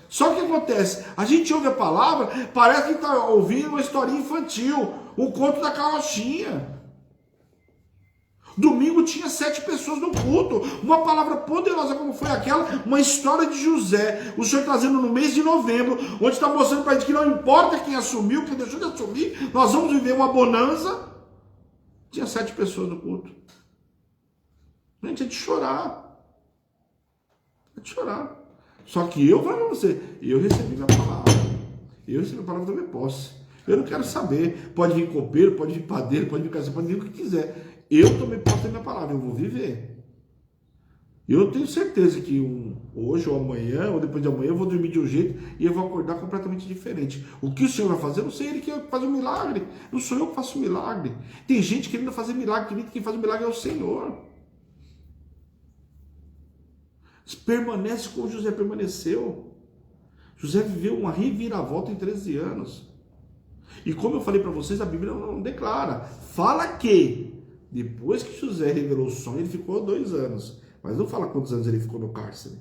Só que o que acontece? A gente ouve a palavra, parece que está ouvindo uma historinha infantil, um conto da carrochinha. Domingo tinha 7 pessoas no culto, uma palavra poderosa como foi aquela, uma história de José, o Senhor trazendo no mês de novembro, onde está mostrando para a gente que não importa quem assumiu, quem deixou de assumir, nós vamos viver uma bonança. Tinha 7 pessoas no culto. Gente, é de chorar. É de chorar. Só que eu falo para você, eu recebi minha palavra. Eu recebi a palavra da minha posse. Eu não quero saber. Pode vir copeiro, pode vir padeiro, pode vir caseiro, pode vir o que quiser. Eu tomei posse da minha palavra, eu vou viver. Eu tenho certeza que hoje ou amanhã, ou depois de amanhã, eu vou dormir de um jeito e eu vou acordar completamente diferente. O que o Senhor vai fazer? Eu não sei, Ele que faz um milagre. Não sou eu que faço um milagre. Tem gente querendo fazer milagre, tem gente que quem faz o milagre é o Senhor. Permanece como José permaneceu. José viveu uma reviravolta em 13 anos. E como eu falei para vocês, a Bíblia não declara. Fala que depois que José revelou o sonho, ele ficou 2 anos. Mas não fala quantos anos ele ficou no cárcere.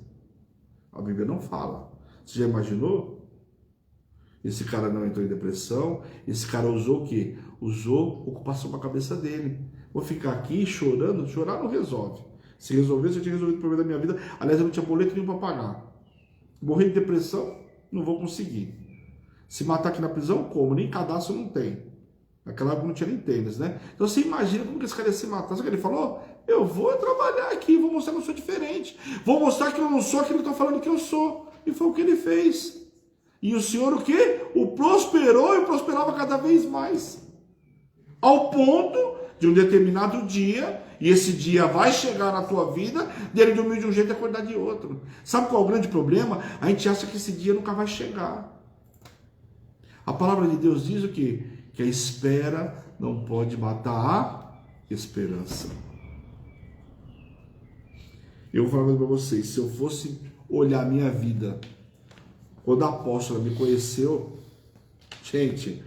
A Bíblia não fala. Você já imaginou? Esse cara não entrou em depressão. Esse cara usou o quê? Usou ocupação para a cabeça dele. Vou ficar aqui chorando. Chorar não resolve. Se resolvesse, eu tinha resolvido o problema da minha vida. Aliás, eu não tinha boleto nenhum para pagar. Morrer de depressão, não vou conseguir. Se matar aqui na prisão, como? Nem cadastro não tem. Naquela época não tinha nem tênis, né? Então você imagina como que esse cara ia se matar. Sabe o que ele falou? Eu vou trabalhar aqui, vou mostrar que eu sou diferente. Vou mostrar que eu não sou aquilo que estão falando que eu sou. E foi o que ele fez. E o Senhor o quê? O prosperou e prosperava cada vez mais. Ao ponto de um determinado dia, e esse dia vai chegar na tua vida, dele dormir de um jeito e acordar de outro. Sabe qual é o grande problema? A gente acha que esse dia nunca vai chegar. A palavra de Deus diz o quê? Que a espera não pode matar a esperança. Eu vou falar para vocês, se eu fosse olhar a minha vida, quando a apóstola me conheceu, gente,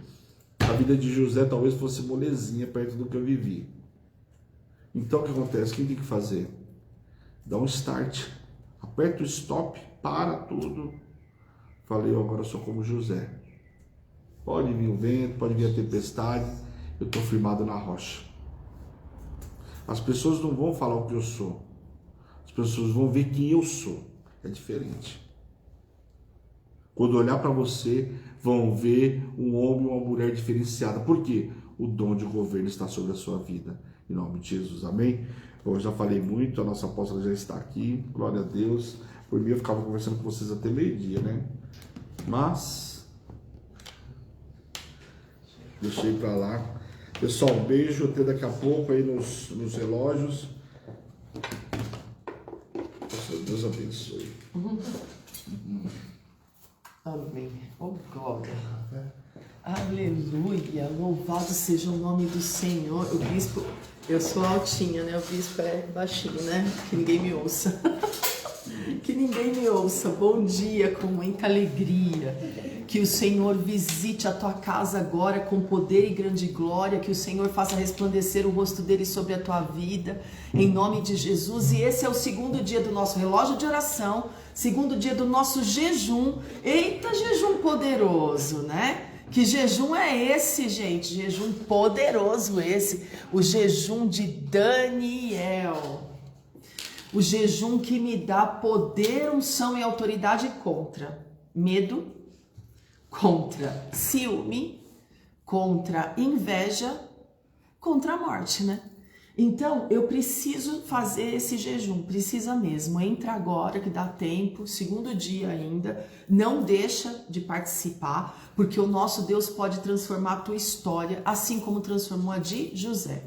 a vida de José talvez fosse molezinha perto do que eu vivi. Então o que acontece? O que tem que fazer? Dá um start, aperta o stop, para tudo. Falei, agora eu sou como José. Pode vir o vento, pode vir a tempestade, eu estou firmado na rocha. As pessoas não vão falar o que eu sou, as pessoas vão ver quem eu sou. É diferente. Quando olhar para você, vão ver um homem ou uma mulher diferenciada. Por quê? O dom de governo está sobre a sua vida. Em nome de Jesus, amém? Eu já falei muito, a nossa apóstola já está aqui, glória a Deus. Por mim eu ficava conversando com vocês até meio-dia, né? Mas deixei para lá. Pessoal, um beijo, até daqui a pouco aí nos relógios. Nossa, Deus abençoe. Amém. Oh, glória. Aleluia. Louvado seja o nome do Senhor. O bispo, eu sou altinha, né? O bispo é baixinho, né? Que ninguém me ouça. Que ninguém me ouça. Bom dia, com muita alegria. Que o Senhor visite a tua casa agora com poder e grande glória. Que o Senhor faça resplandecer o rosto dele sobre a tua vida. Em nome de Jesus. E esse é o segundo dia do nosso relógio de oração. Segundo dia do nosso jejum. Eita, jejum poderoso, né? Que jejum é esse, gente? Jejum poderoso esse. O jejum de Daniel. O jejum que me dá poder, unção e autoridade contra medo, contra ciúme, contra inveja, contra a morte, né? Então, eu preciso fazer esse jejum, precisa mesmo. Entra agora que dá tempo, segundo dia ainda, não deixa de participar, porque o nosso Deus pode transformar a tua história, assim como transformou a de José.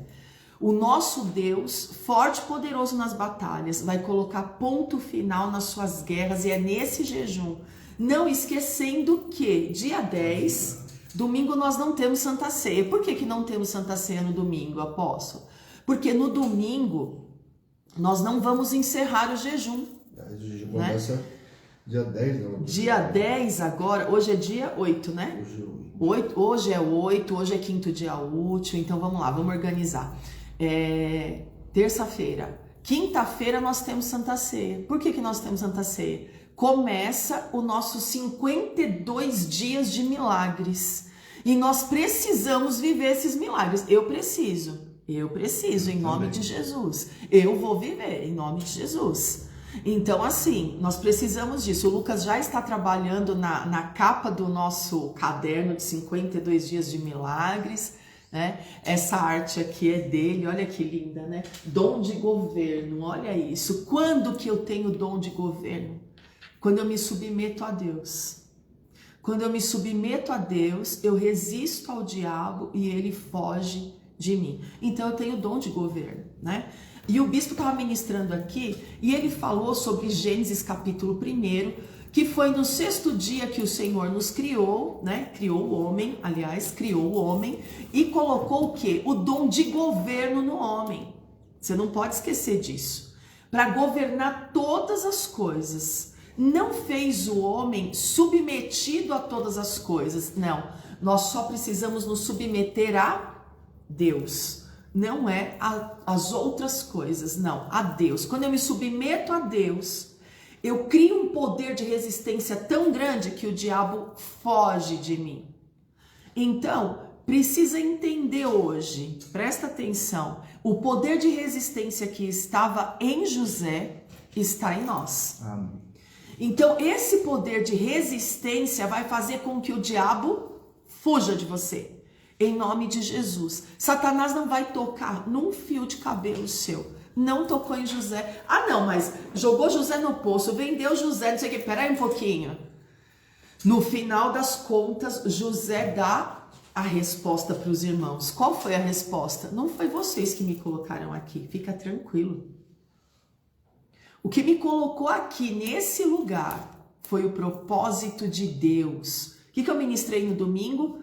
O nosso Deus, forte e poderoso nas batalhas, vai colocar ponto final nas suas guerras, e é nesse jejum. Não esquecendo que dia 10, domingo, nós não temos Santa Ceia. Por que não temos Santa Ceia no domingo, apóstolo? Porque no domingo nós não vamos encerrar o jejum. O jejum começa dia 10, não? Dia 10 agora, hoje é dia 8, né? Hoje é 8, hoje é quinto dia útil, então vamos lá, vamos organizar. Terça-feira, quinta-feira nós temos Santa Ceia. Por que nós temos Santa Ceia? Começa o nosso 52 dias de milagres. E nós precisamos viver esses milagres. Eu preciso, em nome de Jesus. Eu vou viver em nome de Jesus. Então, assim, nós precisamos disso. O Lucas já está trabalhando na capa do nosso caderno de 52 dias de milagres, né? Essa arte aqui é dele, olha que linda, né? Dom de governo, olha isso. Quando que eu tenho dom de governo? Quando eu me submeto a Deus. Quando eu me submeto a Deus, eu resisto ao diabo e ele foge de mim. Então eu tenho dom de governo, né? E o bispo estava ministrando aqui e ele falou sobre Gênesis capítulo 1, que foi no 6º dia que o Senhor nos criou, né? Criou o homem e colocou o quê? O dom de governo no homem. Você não pode esquecer disso. Para governar todas as coisas. Não fez o homem submetido a todas as coisas. Não, nós só precisamos nos submeter a Deus. Não é as outras coisas, não, a Deus. Quando eu me submeto a Deus, eu crio um poder de resistência tão grande que o diabo foge de mim. Então, precisa entender hoje, presta atenção, o poder de resistência que estava em José está em nós. Amém. Então, esse poder de resistência vai fazer com que o diabo fuja de você. Em nome de Jesus. Satanás não vai tocar num fio de cabelo seu. Não tocou em José. Ah, não, mas jogou José no poço, vendeu José, não sei o que. Peraí um pouquinho. No final das contas, José dá a resposta para os irmãos. Qual foi a resposta? Não foi vocês que me colocaram aqui. Fica tranquilo. O que me colocou aqui nesse lugar foi o propósito de Deus. O que eu ministrei no domingo?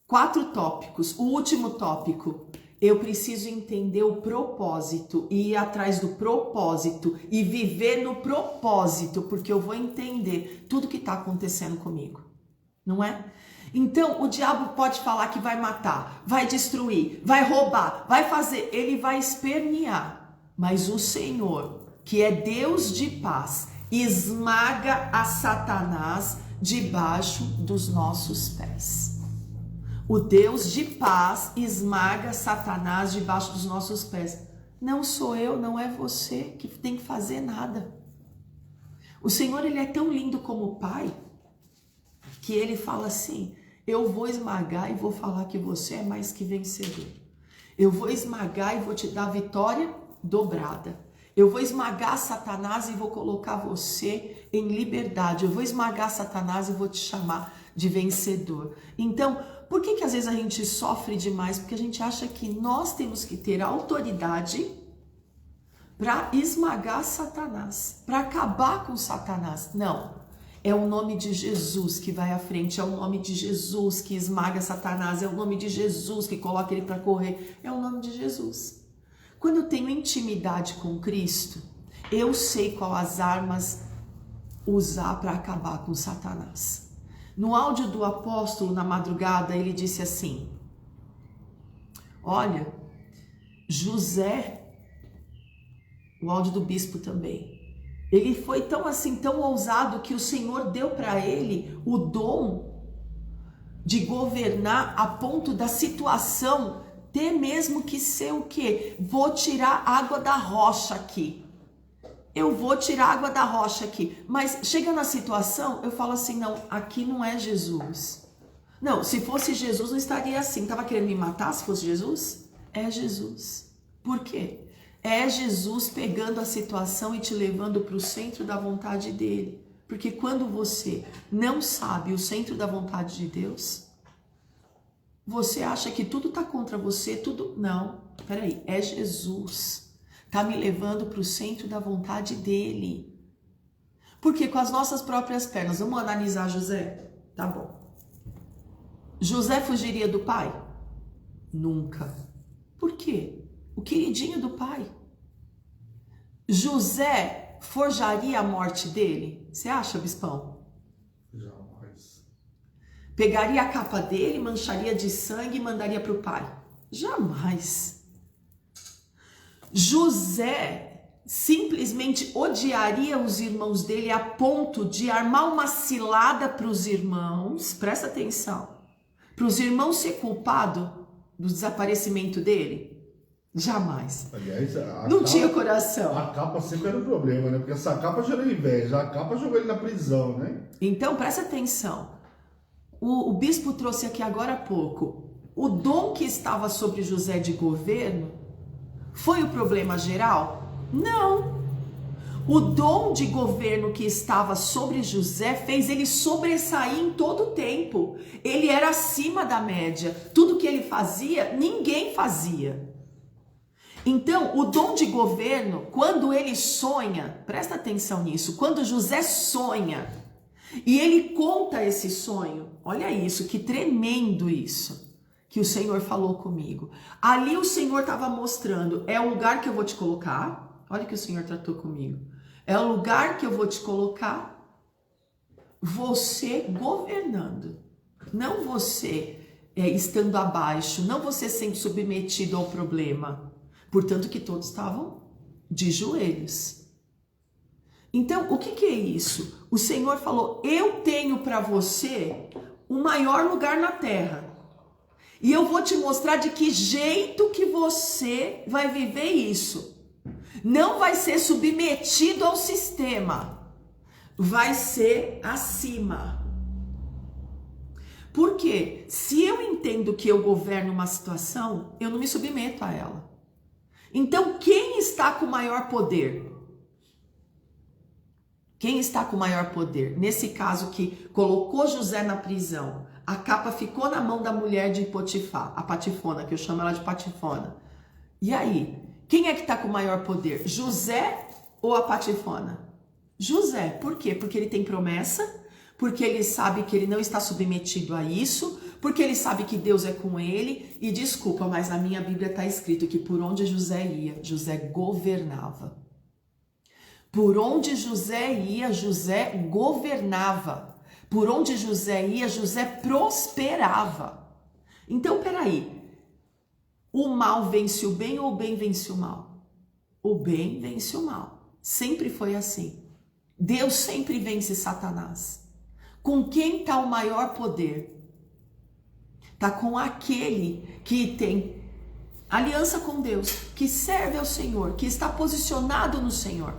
4 tópicos. O último tópico, eu preciso entender o propósito e ir atrás do propósito e viver no propósito, porque eu vou entender tudo que está acontecendo comigo, não é? Então, o diabo pode falar que vai matar, vai destruir, vai roubar, vai fazer, ele vai espernear, mas o Senhor, que é Deus de paz, esmaga a Satanás debaixo dos nossos pés. O Deus de paz esmaga Satanás debaixo dos nossos pés. Não sou eu, não é você que tem que fazer nada. O Senhor, ele é tão lindo como Pai, que ele fala assim, eu vou esmagar e vou falar que você é mais que vencedor. Eu vou esmagar e vou te dar vitória dobrada. Eu vou esmagar Satanás e vou colocar você em liberdade. Eu vou esmagar Satanás e vou te chamar de vencedor. Então, por que às vezes a gente sofre demais? Porque a gente acha que nós temos que ter autoridade para esmagar Satanás, para acabar com Satanás. Não, é o nome de Jesus que vai à frente, é o nome de Jesus que esmaga Satanás, é o nome de Jesus que coloca ele para correr, é o nome de Jesus. Quando eu tenho intimidade com Cristo, eu sei qual as armas usar para acabar com Satanás. No áudio do apóstolo, na madrugada, ele disse assim: olha, José, o áudio do bispo também, ele foi tão assim, tão ousado, que o Senhor deu para ele o dom de governar a ponto da situação ter mesmo que ser o quê? Vou tirar água da rocha aqui. Eu vou tirar água da rocha aqui. Mas chega na situação, eu falo assim, não, aqui não é Jesus. Não, se fosse Jesus não estaria assim. Tava querendo me matar se fosse Jesus? É Jesus. Por quê? É Jesus pegando a situação e te levando para o centro da vontade dele. Porque quando você não sabe o centro da vontade de Deus, você acha que tudo está contra você, tudo... Não, peraí, é Jesus. Está me levando para o centro da vontade dele. Porque com as nossas próprias pernas, vamos analisar José? Tá bom. José fugiria do pai? Nunca. Por quê? O queridinho do pai. José forjaria a morte dele? Você acha, bispão? Jamais. Pegaria a capa dele, mancharia de sangue e mandaria para o pai? Jamais. José simplesmente odiaria os irmãos dele a ponto de armar uma cilada para os irmãos, presta atenção, para os irmãos ser culpados do desaparecimento dele? Jamais. Aliás, não tinha coração. A capa sempre era um problema, né? Porque essa capa gerou inveja, a capa jogou ele na prisão, né? Então, presta atenção. O bispo trouxe aqui agora há pouco. O dom que estava sobre José de governo foi o problema geral? Não. O dom de governo que estava sobre José fez ele sobressair em todo o tempo. Ele era acima da média. Tudo que ele fazia, ninguém fazia. Então, o dom de governo, quando ele sonha, presta atenção nisso, quando José sonha e ele conta esse sonho, olha isso, que tremendo isso que o Senhor falou comigo. Ali o Senhor estava mostrando, é o lugar que eu vou te colocar, olha que o Senhor tratou comigo, é o lugar que eu vou te colocar, você governando, não você estando abaixo, não você sendo submetido ao problema. Portanto que todos estavam de joelhos. Então, o que é isso? O Senhor falou, eu tenho para você o maior lugar na terra. E eu vou te mostrar de que jeito que você vai viver isso. Não vai ser submetido ao sistema. Vai ser acima. Por quê? Se eu entendo que eu governo uma situação, eu não me submeto a ela. Então, quem está com maior poder? Quem está com maior poder? Nesse caso que colocou José na prisão, a capa ficou na mão da mulher de Potifar, a Patifona, que eu chamo ela de Patifona. E aí, quem é que está com maior poder? José ou a Patifona? José. Por quê? Porque ele tem promessa, porque ele sabe que ele não está submetido a isso, porque ele sabe que Deus é com ele, e desculpa, mas na minha Bíblia está escrito que por onde José ia, José governava. Por onde José ia, José governava. Por onde José ia, José prosperava. Então, peraí, o mal vence o bem ou o bem vence o mal? O bem vence o mal. Sempre foi assim. Deus sempre vence Satanás. Com quem está o maior poder? Está com aquele que tem aliança com Deus, que serve ao Senhor, que está posicionado no Senhor.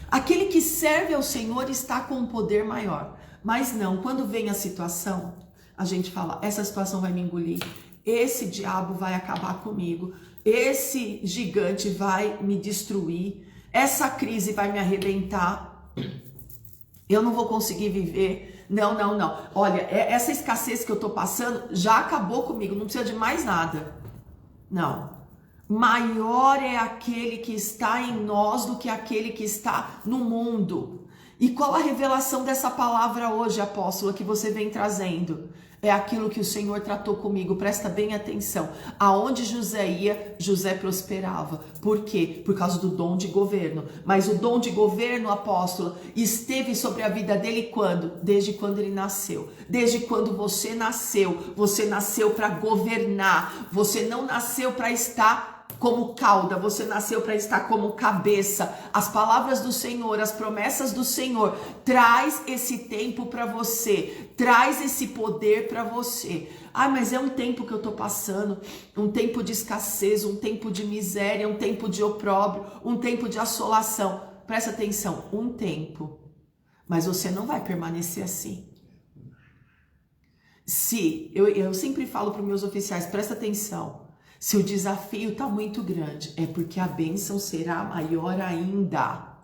Aquele que serve ao Senhor está com um poder maior. Mas não, quando vem a situação, a gente fala, essa situação vai me engolir, esse diabo vai acabar comigo, esse gigante vai me destruir, essa crise vai me arrebentar, eu não vou conseguir viver. Não. Olha, essa escassez que eu tô passando já acabou comigo, não precisa de mais nada. Não. Maior é aquele que está em nós do que aquele que está no mundo. E qual a revelação dessa palavra hoje, apóstola, que você vem trazendo? É aquilo que o Senhor tratou comigo, presta bem atenção. Aonde José ia, José prosperava. Por quê? Por causa do dom de governo. Mas o dom de governo, apóstolo, esteve sobre a vida dele quando? Desde quando ele nasceu. Desde quando você nasceu para governar. Você não nasceu para estar como cauda, você nasceu para estar como cabeça. As palavras do Senhor, as promessas do Senhor, traz esse tempo para você, traz esse poder para você. Ah, mas é um tempo que eu tô passando, um tempo de escassez, um tempo de miséria, um tempo de opróbrio, um tempo de assolação. Presta atenção, um tempo, mas você não vai permanecer assim. Se eu sempre falo para os meus oficiais, presta atenção. Se o desafio está muito grande, é porque a bênção será maior ainda.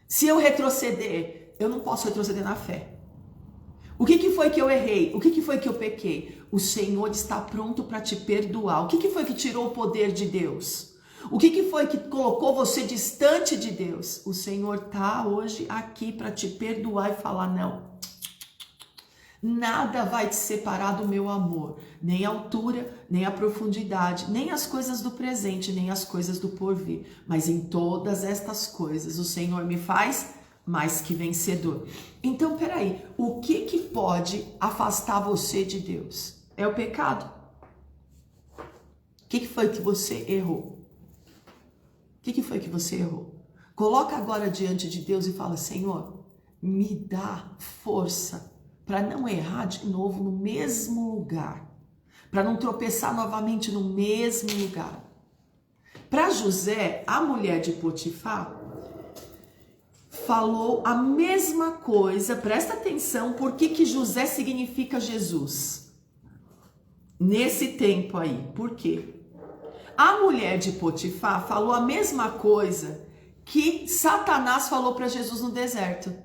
Se eu retroceder, eu não posso retroceder na fé. O que foi que eu errei? O que foi que eu pequei? O Senhor está pronto para te perdoar. O que foi que tirou o poder de Deus? O que foi que colocou você distante de Deus? O Senhor está hoje aqui para te perdoar e falar, não. Nada vai te separar do meu amor, nem a altura, nem a profundidade, nem as coisas do presente, nem as coisas do porvir. Mas em todas estas coisas o Senhor me faz mais que vencedor. Então, peraí, o que pode afastar você de Deus? É o pecado. O que foi que você errou? O que foi que você errou? Coloca agora diante de Deus e fala, Senhor, me dá força para não errar de novo no mesmo lugar, para não tropeçar novamente no mesmo lugar. Para José, a mulher de Potifar falou a mesma coisa, presta atenção, por que José significa Jesus? Nesse tempo aí, por quê? A mulher de Potifar falou a mesma coisa que Satanás falou para Jesus no deserto.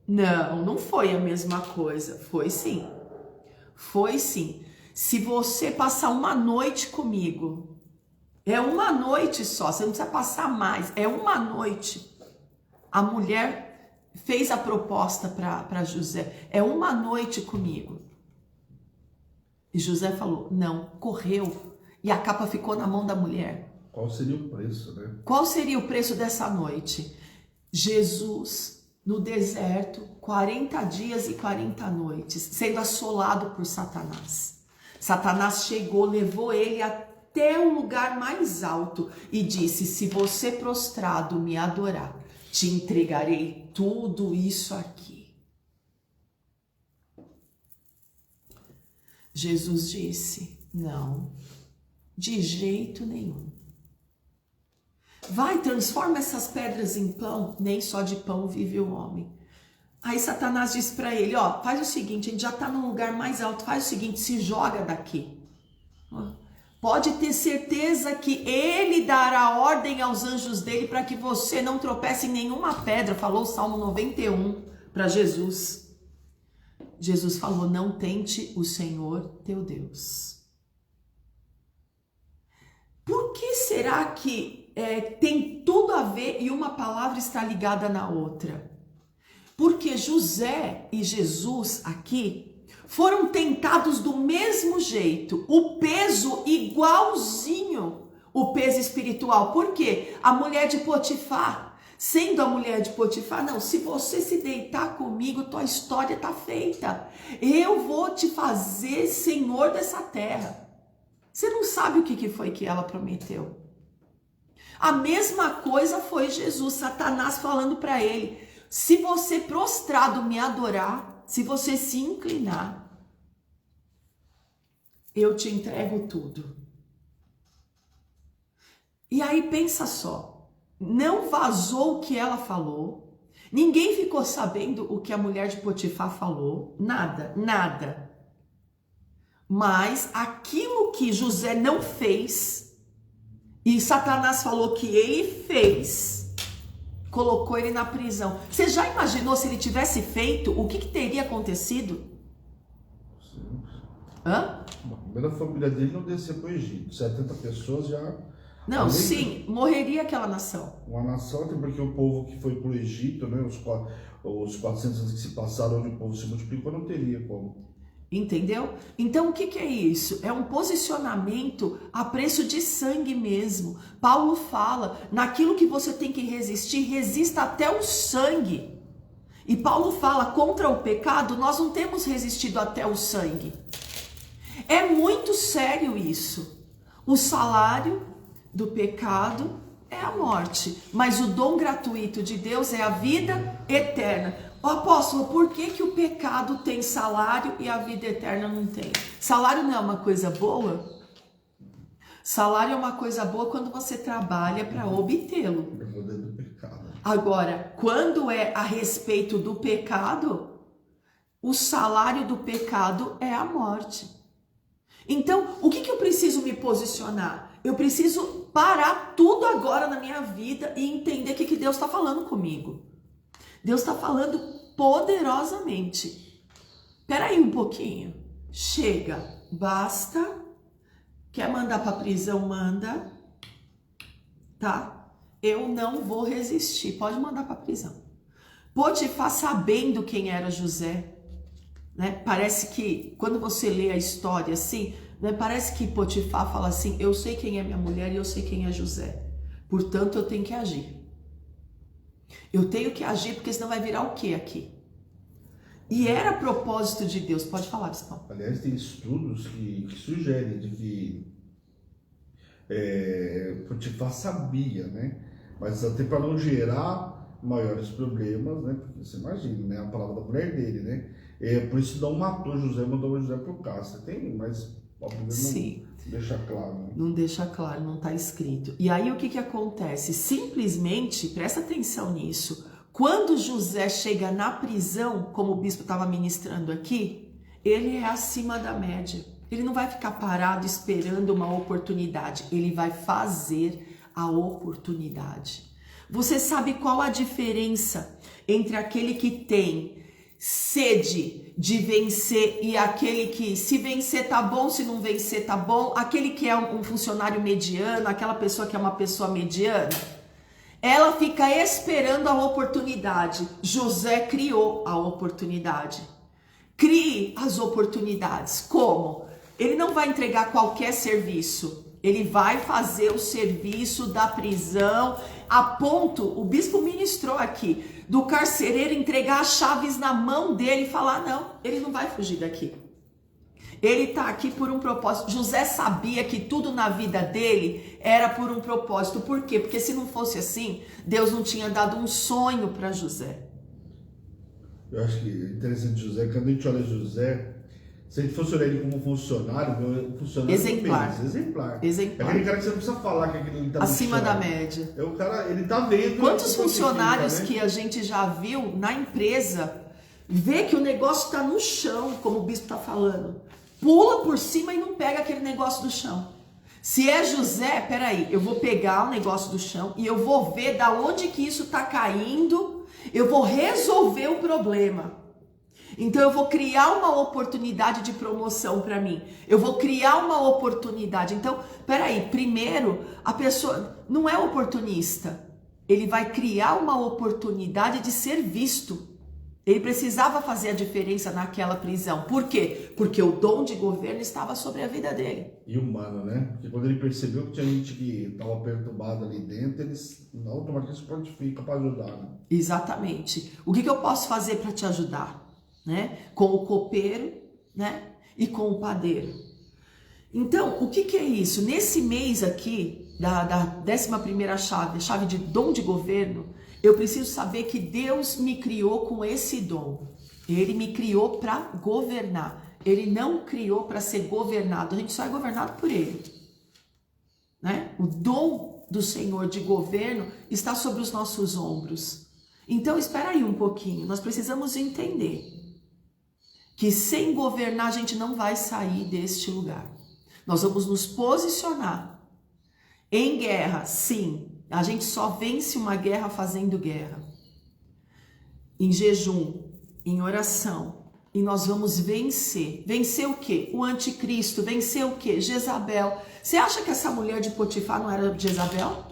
Não foi a mesma coisa. Foi sim. Foi sim. Se você passar uma noite comigo, é uma noite só, você não precisa passar mais, é uma noite. A mulher fez a proposta para José, é uma noite comigo. E José falou, não, correu. E a capa ficou na mão da mulher. Qual seria o preço, né? Qual seria o preço dessa noite? Jesus no deserto, 40 dias e 40 noites, sendo assolado por Satanás. Satanás chegou, levou ele até o lugar mais alto e disse, se você prostrado me adorar, te entregarei tudo isso aqui. Jesus disse, não, de jeito nenhum. Vai, transforma essas pedras em pão, nem só de pão vive o homem. Aí Satanás disse para ele, ó, faz o seguinte, a gente já está num lugar mais alto, faz o seguinte, se joga daqui. Pode ter certeza que ele dará ordem aos anjos dele para que você não tropece em nenhuma pedra, falou o Salmo 91 para Jesus. Jesus falou, não tente o Senhor teu Deus. Por que será que tem tudo a ver e uma palavra está ligada na outra? Porque José e Jesus aqui foram tentados do mesmo jeito, o peso igualzinho, o peso espiritual. Por quê? A mulher de Potifar, sendo a mulher de Potifar, não, se você se deitar comigo, tua história tá feita. Eu vou te fazer senhor dessa terra. Você não sabe o que foi que ela prometeu. A mesma coisa foi Jesus, Satanás falando para ele, se você prostrado me adorar, se você se inclinar, eu te entrego tudo. E aí pensa só, não vazou o que ela falou, ninguém ficou sabendo o que a mulher de Potifar falou, nada. Mas aquilo que José não fez, e Satanás falou que ele fez, colocou ele na prisão. Você já imaginou se ele tivesse feito, o que teria acontecido? Hã? A primeira família dele não desceu para o Egito. 70 pessoas já... Não, sim, morreria aquela nação. Uma nação, até porque o povo que foi para o Egito, né, os 400 anos que se passaram, onde o povo se multiplicou, não teria como. Entendeu? Então o que é isso? É um posicionamento a preço de sangue mesmo. Paulo fala, naquilo que você tem que resistir, resista até o sangue. E Paulo fala, contra o pecado, nós não temos resistido até o sangue. É muito sério isso. O salário do pecado é a morte, mas o dom gratuito de Deus é a vida eterna. Ô apóstolo, por que o pecado tem salário e a vida eterna não tem? Salário não é uma coisa boa? Salário é uma coisa boa quando você trabalha para obtê-lo. É o poder do pecado. Agora, quando é a respeito do pecado, o salário do pecado é a morte. Então, o que eu preciso me posicionar? Eu preciso parar tudo agora na minha vida e entender o que Deus está falando comigo. Deus está falando poderosamente. Espera aí um pouquinho. Chega, basta. Quer mandar para a prisão, manda. Tá? Eu não vou resistir. Pode mandar para a prisão. Potifar, sabendo quem era José, né? Parece que quando você lê a história assim, né? Parece que Potifar fala assim: eu sei quem é minha mulher e eu sei quem é José. Portanto, eu tenho que agir. Eu tenho que agir, porque senão vai virar o quê aqui? E era propósito de Deus. Pode falar, Bispão. Aliás, tem estudos que sugerem de que Potifar sabia, né? Mas até para não gerar maiores problemas, né? Porque você imagina, né? A palavra da mulher dele, né? Por isso não matou José, mandou José para o cárcere. Tem, mas obviamente não deixa claro. Né? Não deixa claro, não está escrito. E aí o que acontece? Simplesmente, presta atenção nisso, quando José chega na prisão, como o bispo estava ministrando aqui, ele é acima da média. Ele não vai ficar parado esperando uma oportunidade, ele vai fazer a oportunidade. Você sabe qual a diferença entre aquele que tem sede de vencer e aquele que, se vencer tá bom, se não vencer tá bom, aquele que é um funcionário mediano, aquela pessoa que é uma pessoa mediana? Ela fica esperando a oportunidade. José criou a oportunidade. Crie as oportunidades. Como? Ele não vai entregar qualquer serviço. Ele vai fazer o serviço da prisão, a ponto, o bispo ministrou aqui, do carcereiro entregar as chaves na mão dele e falar: não, ele não vai fugir daqui. Ele está aqui por um propósito. José sabia que tudo na vida dele era por um propósito. Por quê? Porque se não fosse assim, Deus não tinha dado um sonho para José. Eu acho que é interessante José, quando a gente olha José, se a gente fosse olhar ele como funcionário exemplar. Exemplar. Exemplar. É aquele cara que você não precisa falar que ele está acima da média. É o cara, ele tá vendo. Quantos funcionários que a gente já viu na empresa, vê que o negócio está no chão, como o bispo está falando, pula por cima e não pega aquele negócio do chão. Se é José, peraí, eu vou pegar o negócio do chão e eu vou ver da onde que isso está caindo, eu vou resolver o problema. Então eu vou criar uma oportunidade de promoção para mim. Eu vou criar uma oportunidade. Então, peraí, primeiro, a pessoa não é oportunista. Ele vai criar uma oportunidade de ser visto. Ele precisava fazer a diferença naquela prisão. Por quê? Porque o dom de governo estava sobre a vida dele. E humano, né? Porque quando ele percebeu que tinha gente que estava perturbada ali dentro, ele automaticamente se prontifica para ajudar. Né? Exatamente. O que eu posso fazer para te ajudar? Né? Com o copeiro, né? E com o padeiro. Então, o que é isso? Nesse mês aqui, da 11ª chave, a chave de dom de governo, eu preciso saber que Deus me criou com esse dom. Ele me criou para governar. Ele não criou para ser governado. A gente só é governado por Ele. Né? O dom do Senhor de governo está sobre os nossos ombros. Então, espera aí um pouquinho. Nós precisamos entender que sem governar a gente não vai sair deste lugar. Nós vamos nos posicionar em guerra, sim. A gente só vence uma guerra fazendo guerra. Em jejum, em oração, E nós vamos vencer. Vencer o quê? O anticristo. Vencer o quê? Jezabel. Você acha que essa mulher de Potifar não era Jezabel?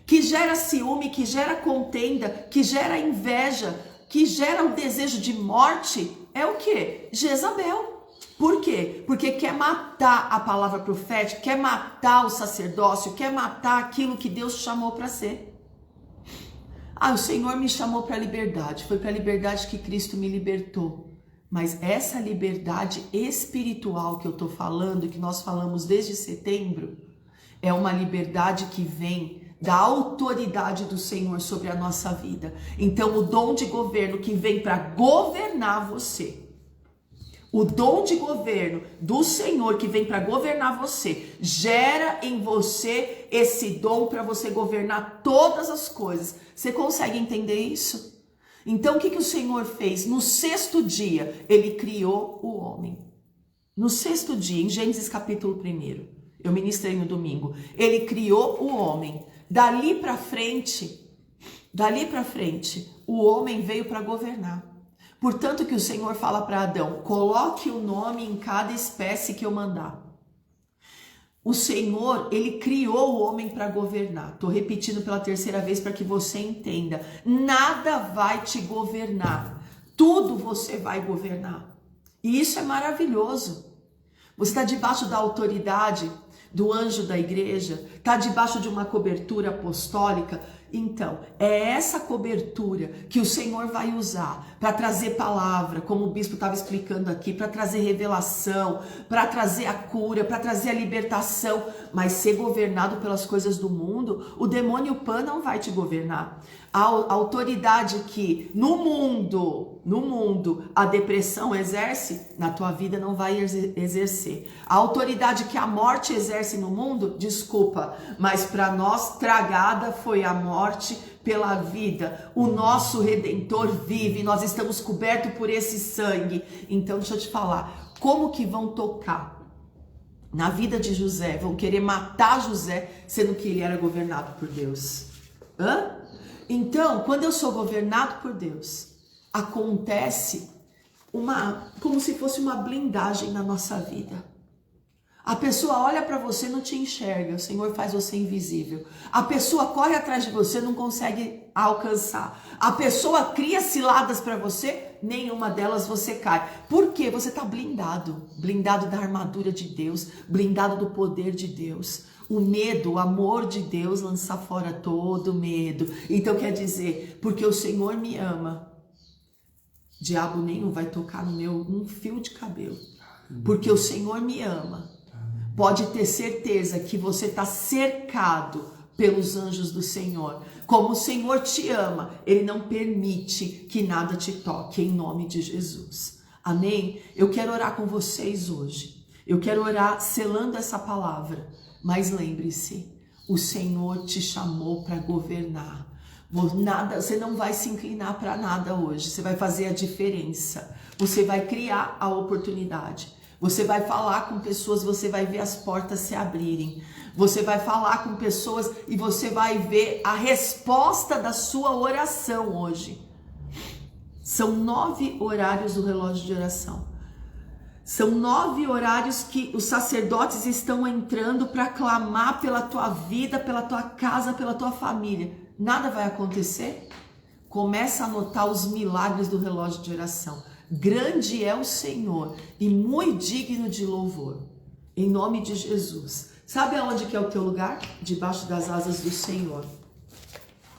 Que gera ciúme, que gera contenda, que gera inveja, que gera o desejo de morte. É o quê? Jezabel. Por quê? Porque quer matar a palavra profética, quer matar o sacerdócio, quer matar aquilo que Deus chamou para ser. O Senhor me chamou para a liberdade. Foi para a liberdade que Cristo me libertou. Mas essa liberdade espiritual que eu estou falando, que nós falamos desde setembro, é uma liberdade que vem da autoridade do Senhor sobre a nossa vida. Então, o dom de governo que vem para governar você, o dom de governo do Senhor que vem para governar você, gera em você esse dom para você governar todas as coisas. Você consegue entender isso? Então, o que o Senhor fez? No sexto dia, Ele criou o homem. No sexto dia, em Gênesis capítulo 1, eu ministrei no domingo, Ele criou o homem. Dali para frente, o homem veio para governar. Portanto que o Senhor fala para Adão, coloque o nome em cada espécie que eu mandar. O Senhor, Ele criou o homem para governar. Estou repetindo pela terceira vez para que você entenda. Nada vai te governar. Tudo você vai governar. E isso é maravilhoso. Você está debaixo da autoridade do anjo da igreja, está debaixo de uma cobertura apostólica. Então, é essa cobertura que o Senhor vai usar para trazer palavra, como o bispo estava explicando aqui, para trazer revelação, para trazer a cura, para trazer a libertação, mas ser governado pelas coisas do mundo, o demônio Pan não vai te governar. A autoridade que no mundo a depressão exerce, na tua vida não vai exercer. A autoridade que a morte exerce no mundo, desculpa, mas para nós tragada foi a morte pela vida. O nosso Redentor vive, nós estamos cobertos por esse sangue. Então deixa eu te falar, como que vão tocar na vida de José? Vão querer matar José, sendo que ele era governado por Deus. Então, quando eu sou governado por Deus, acontece como se fosse uma blindagem na nossa vida. A pessoa olha para você e não te enxerga, o Senhor faz você invisível. A pessoa corre atrás de você, não consegue alcançar. A pessoa cria ciladas para você, nenhuma delas você cai. Por quê? Você está blindado. Blindado da armadura de Deus, blindado do poder de Deus. O medo, o amor de Deus lança fora todo medo. Então quer dizer, porque o Senhor me ama, diabo nenhum vai tocar no meu um fio de cabelo. Porque o Senhor me ama. Pode ter certeza que você está cercado pelos anjos do Senhor. Como o Senhor te ama, Ele não permite que nada te toque, em nome de Jesus. Amém? Eu quero orar com vocês hoje. Eu quero orar selando essa palavra. Mas lembre-se, o Senhor te chamou para governar. Você não vai se inclinar para nada hoje. Você vai fazer a diferença. Você vai criar a oportunidade. Você vai falar com pessoas, você vai ver as portas se abrirem. Você vai falar com pessoas e você vai ver a resposta da sua oração hoje. São 9 horários do relógio de oração. São 9 horários que os sacerdotes estão entrando para clamar pela tua vida, pela tua casa, pela tua família. Nada vai acontecer? Começa a anotar os milagres do relógio de oração. Grande é o Senhor e muito digno de louvor. Em nome de Jesus. Sabe aonde que é o teu lugar? Debaixo das asas do Senhor.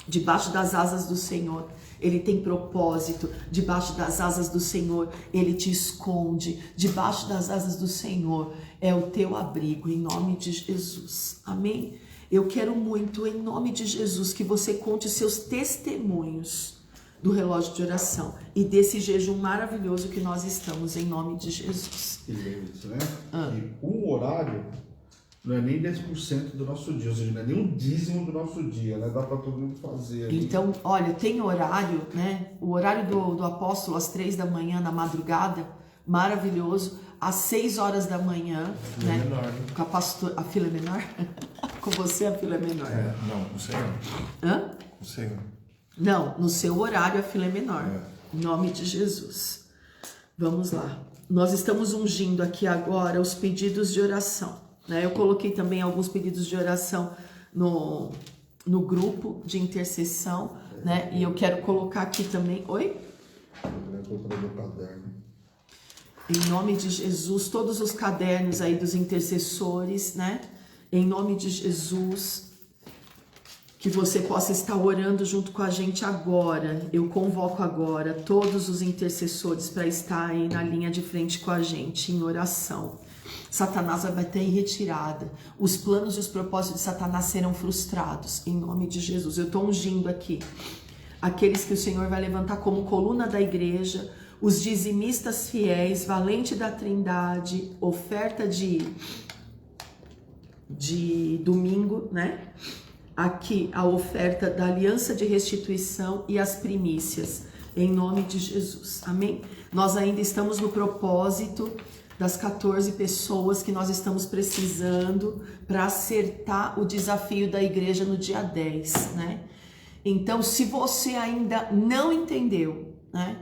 Debaixo das asas do Senhor. Ele tem propósito. Debaixo das asas do Senhor, Ele te esconde. Debaixo das asas do Senhor é o teu abrigo, em nome de Jesus. Amém? Eu quero muito, em nome de Jesus, que você conte os seus testemunhos do relógio de oração e desse jejum maravilhoso que nós estamos, em nome de Jesus. E isso, né? E um horário não é nem 10% do nosso dia, ou seja, não é nem um dízimo do nosso dia, né? Dá para todo mundo fazer. Ali. Então, olha, tem horário, né? O horário do apóstolo às 3 da manhã, na madrugada, maravilhoso. Às 6 horas da manhã, né? Menor, né? Com a pastora, a fila é menor? Com você a fila é menor. Não sei não. Hã? Não sei não. Não, no seu horário a fila é menor. Em nome de Jesus. Vamos lá. Nós estamos ungindo aqui agora os pedidos de oração, né? Eu coloquei também alguns pedidos de oração no grupo de intercessão, né? E eu quero colocar aqui também. Oi? Em nome de Jesus, todos os cadernos aí dos intercessores, né? Em nome de Jesus, que você possa estar orando junto com a gente agora. Eu convoco agora todos os intercessores para estar aí na linha de frente com a gente em oração. Satanás vai ter em retirada. Os planos e os propósitos de Satanás serão frustrados em nome de Jesus. Eu estou ungindo aqui aqueles que o Senhor vai levantar como coluna da igreja, os dizimistas fiéis, valente da Trindade, oferta de domingo, né? Aqui a oferta da aliança de restituição e as primícias, em nome de Jesus, amém? Nós ainda estamos no propósito das 14 pessoas que nós estamos precisando para acertar o desafio da igreja no dia 10, né? Então, se você ainda não entendeu, né?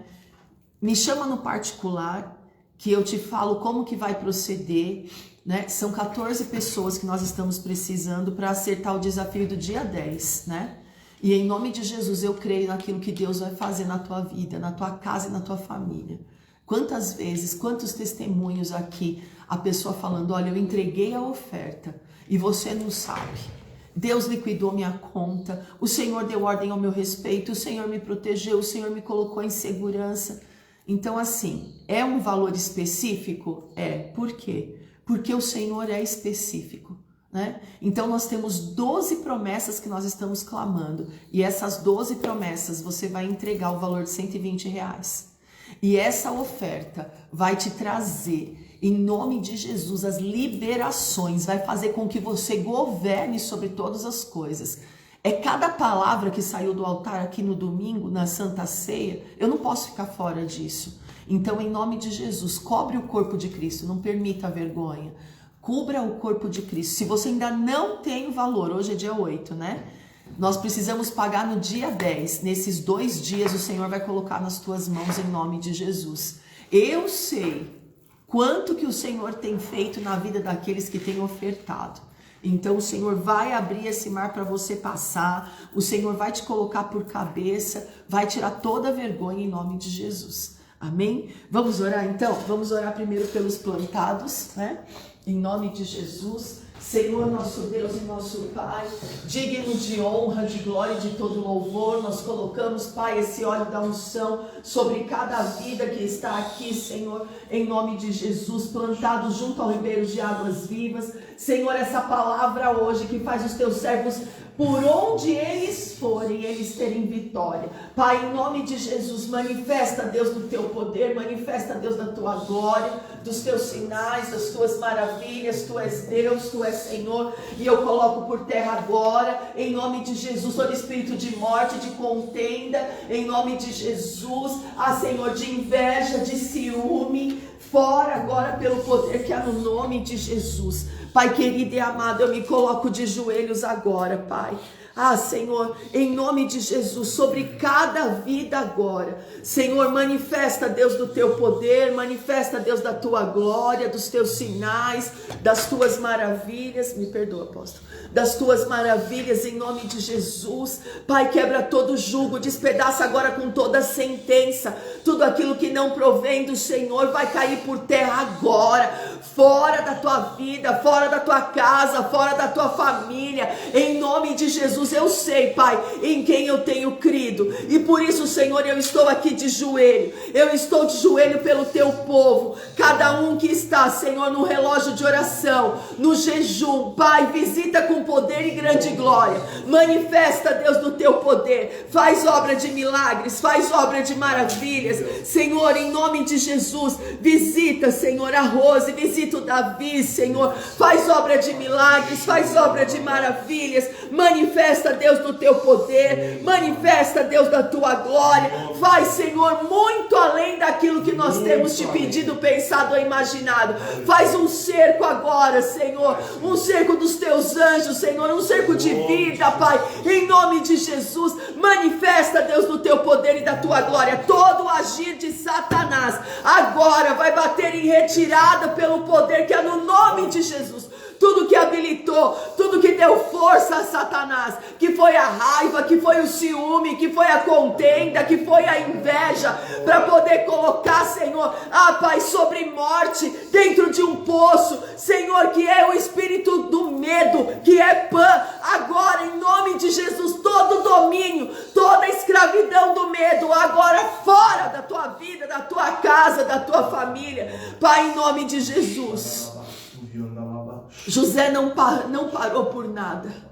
Me chama no particular, que eu te falo como que vai proceder, né? São 14 pessoas que nós estamos precisando para acertar o desafio do dia 10, né? E em nome de Jesus eu creio naquilo que Deus vai fazer na tua vida, na tua casa e na tua família. Quantas vezes, quantos testemunhos aqui, a pessoa falando, olha, eu entreguei a oferta e você não sabe. Deus liquidou minha conta, o Senhor deu ordem ao meu respeito, o Senhor me protegeu, o Senhor me colocou em segurança. Então, assim, é um valor específico? É. Por quê? Porque o Senhor é específico, né? Então, nós temos 12 promessas que nós estamos clamando. E essas 12 promessas, você vai entregar o valor de R$120. E essa oferta vai te trazer, em nome de Jesus, as liberações. Vai fazer com que você governe sobre todas as coisas. É cada palavra que saiu do altar aqui no domingo, na Santa Ceia, eu não posso ficar fora disso. Então, em nome de Jesus, cobre o corpo de Cristo, não permita a vergonha. Cubra o corpo de Cristo. Se você ainda não tem o valor, hoje é dia 8, né? Nós precisamos pagar no dia 10. Nesses 2 dias, o Senhor vai colocar nas tuas mãos, em nome de Jesus. Eu sei quanto que o Senhor tem feito na vida daqueles que têm ofertado. Então o Senhor vai abrir esse mar para você passar, o Senhor vai te colocar por cabeça, vai tirar toda a vergonha em nome de Jesus, amém? Vamos orar então? Vamos orar primeiro pelos plantados, né? Em nome de Jesus. Senhor, nosso Deus e nosso Pai, digno de honra, de glória e de todo louvor, nós colocamos, Pai, esse óleo da unção sobre cada vida que está aqui, Senhor, em nome de Jesus, plantado junto ao ribeiro de águas vivas. Senhor, essa palavra hoje que faz os teus servos, por onde eles forem, eles terem vitória. Pai, em nome de Jesus, manifesta, Deus, do teu poder, manifesta, Deus, da tua glória, dos teus sinais, das tuas maravilhas. Tu és Deus, tu és Senhor, e eu coloco por terra agora, em nome de Jesus, todo espírito de morte, de contenda, em nome de Jesus, Senhor, de inveja, de ciúme, fora agora pelo poder que há no nome de Jesus. Pai querido e amado, eu me coloco de joelhos agora, Pai. Senhor, em nome de Jesus, sobre cada vida agora, Senhor, manifesta, Deus, do teu poder, manifesta, Deus, da tua glória, dos teus sinais, das tuas maravilhas, me perdoa, apóstolo, das tuas maravilhas, em nome de Jesus. Pai, quebra todo jugo, despedaça agora com toda sentença, tudo aquilo que não provém do Senhor vai cair por terra agora, fora da tua vida, fora da tua casa, fora da tua família, em nome de Jesus. Eu sei, Pai, em quem eu tenho crido, e por isso, Senhor, eu estou aqui de joelho, eu estou de joelho pelo teu povo, cada um que está, Senhor, no relógio de oração, no jejum. Pai, visita com poder e grande glória, manifesta, Deus, do teu poder, faz obra de milagres, faz obra de maravilhas, Senhor, em nome de Jesus. Visita, Senhor, a Rose, visita o Davi, Senhor, faz obra de milagres, faz obra de maravilhas, manifesta, Deus, do teu poder, manifesta, Deus, da tua glória, faz, Senhor, muito além daquilo que nós temos te pedido, pensado ou imaginado. Faz um cerco agora, Senhor, um cerco dos teus anjos, Senhor, um cerco de vida, Pai, em nome de Jesus. Manifesta, Deus, do teu poder e da tua glória, todo o agir de Satanás Satanás, agora vai bater em retirada pelo poder que é no nome de Jesus. Tudo que habilitou, tudo que deu força a Satanás, que foi a raiva, que foi o ciúme, que foi a contenda, que foi a inveja, para poder colocar, Senhor, Pai, sobre morte, dentro de um poço, Senhor, que é o espírito do medo, que é Pã, agora em nome de Jesus, todo domínio, toda escravidão do medo, agora fora da tua vida, da tua casa, da tua família, Pai, em nome de Jesus. José não parou por nada.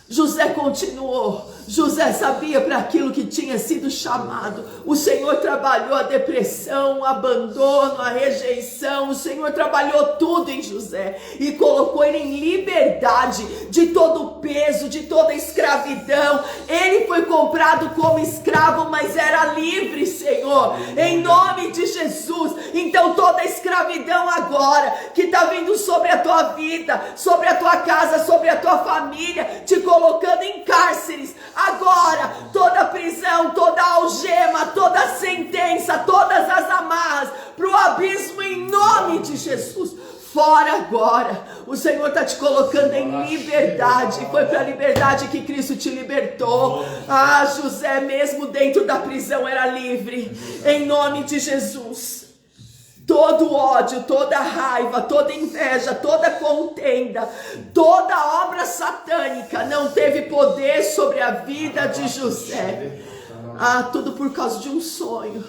José continuou. José sabia para aquilo que tinha sido chamado. O Senhor trabalhou a depressão, o abandono, a rejeição. O Senhor trabalhou tudo em José e colocou ele em liberdade de todo o peso, de toda a escravidão. Ele foi comprado como escravo, mas era livre, Senhor, em nome de Jesus. Então toda a escravidão agora que está vindo sobre a tua vida, sobre a tua casa, sobre a tua família, te colocando em cárceres, agora toda prisão, toda algema, toda sentença, todas as amarras para o abismo em nome de Jesus, fora agora. O Senhor está te colocando em liberdade. Foi para a liberdade que Cristo te libertou. José mesmo dentro da prisão era livre, em nome de Jesus. Todo ódio, toda raiva, toda inveja, toda contenda, toda obra satânica não teve poder sobre a vida de José. Tudo por causa de um sonho.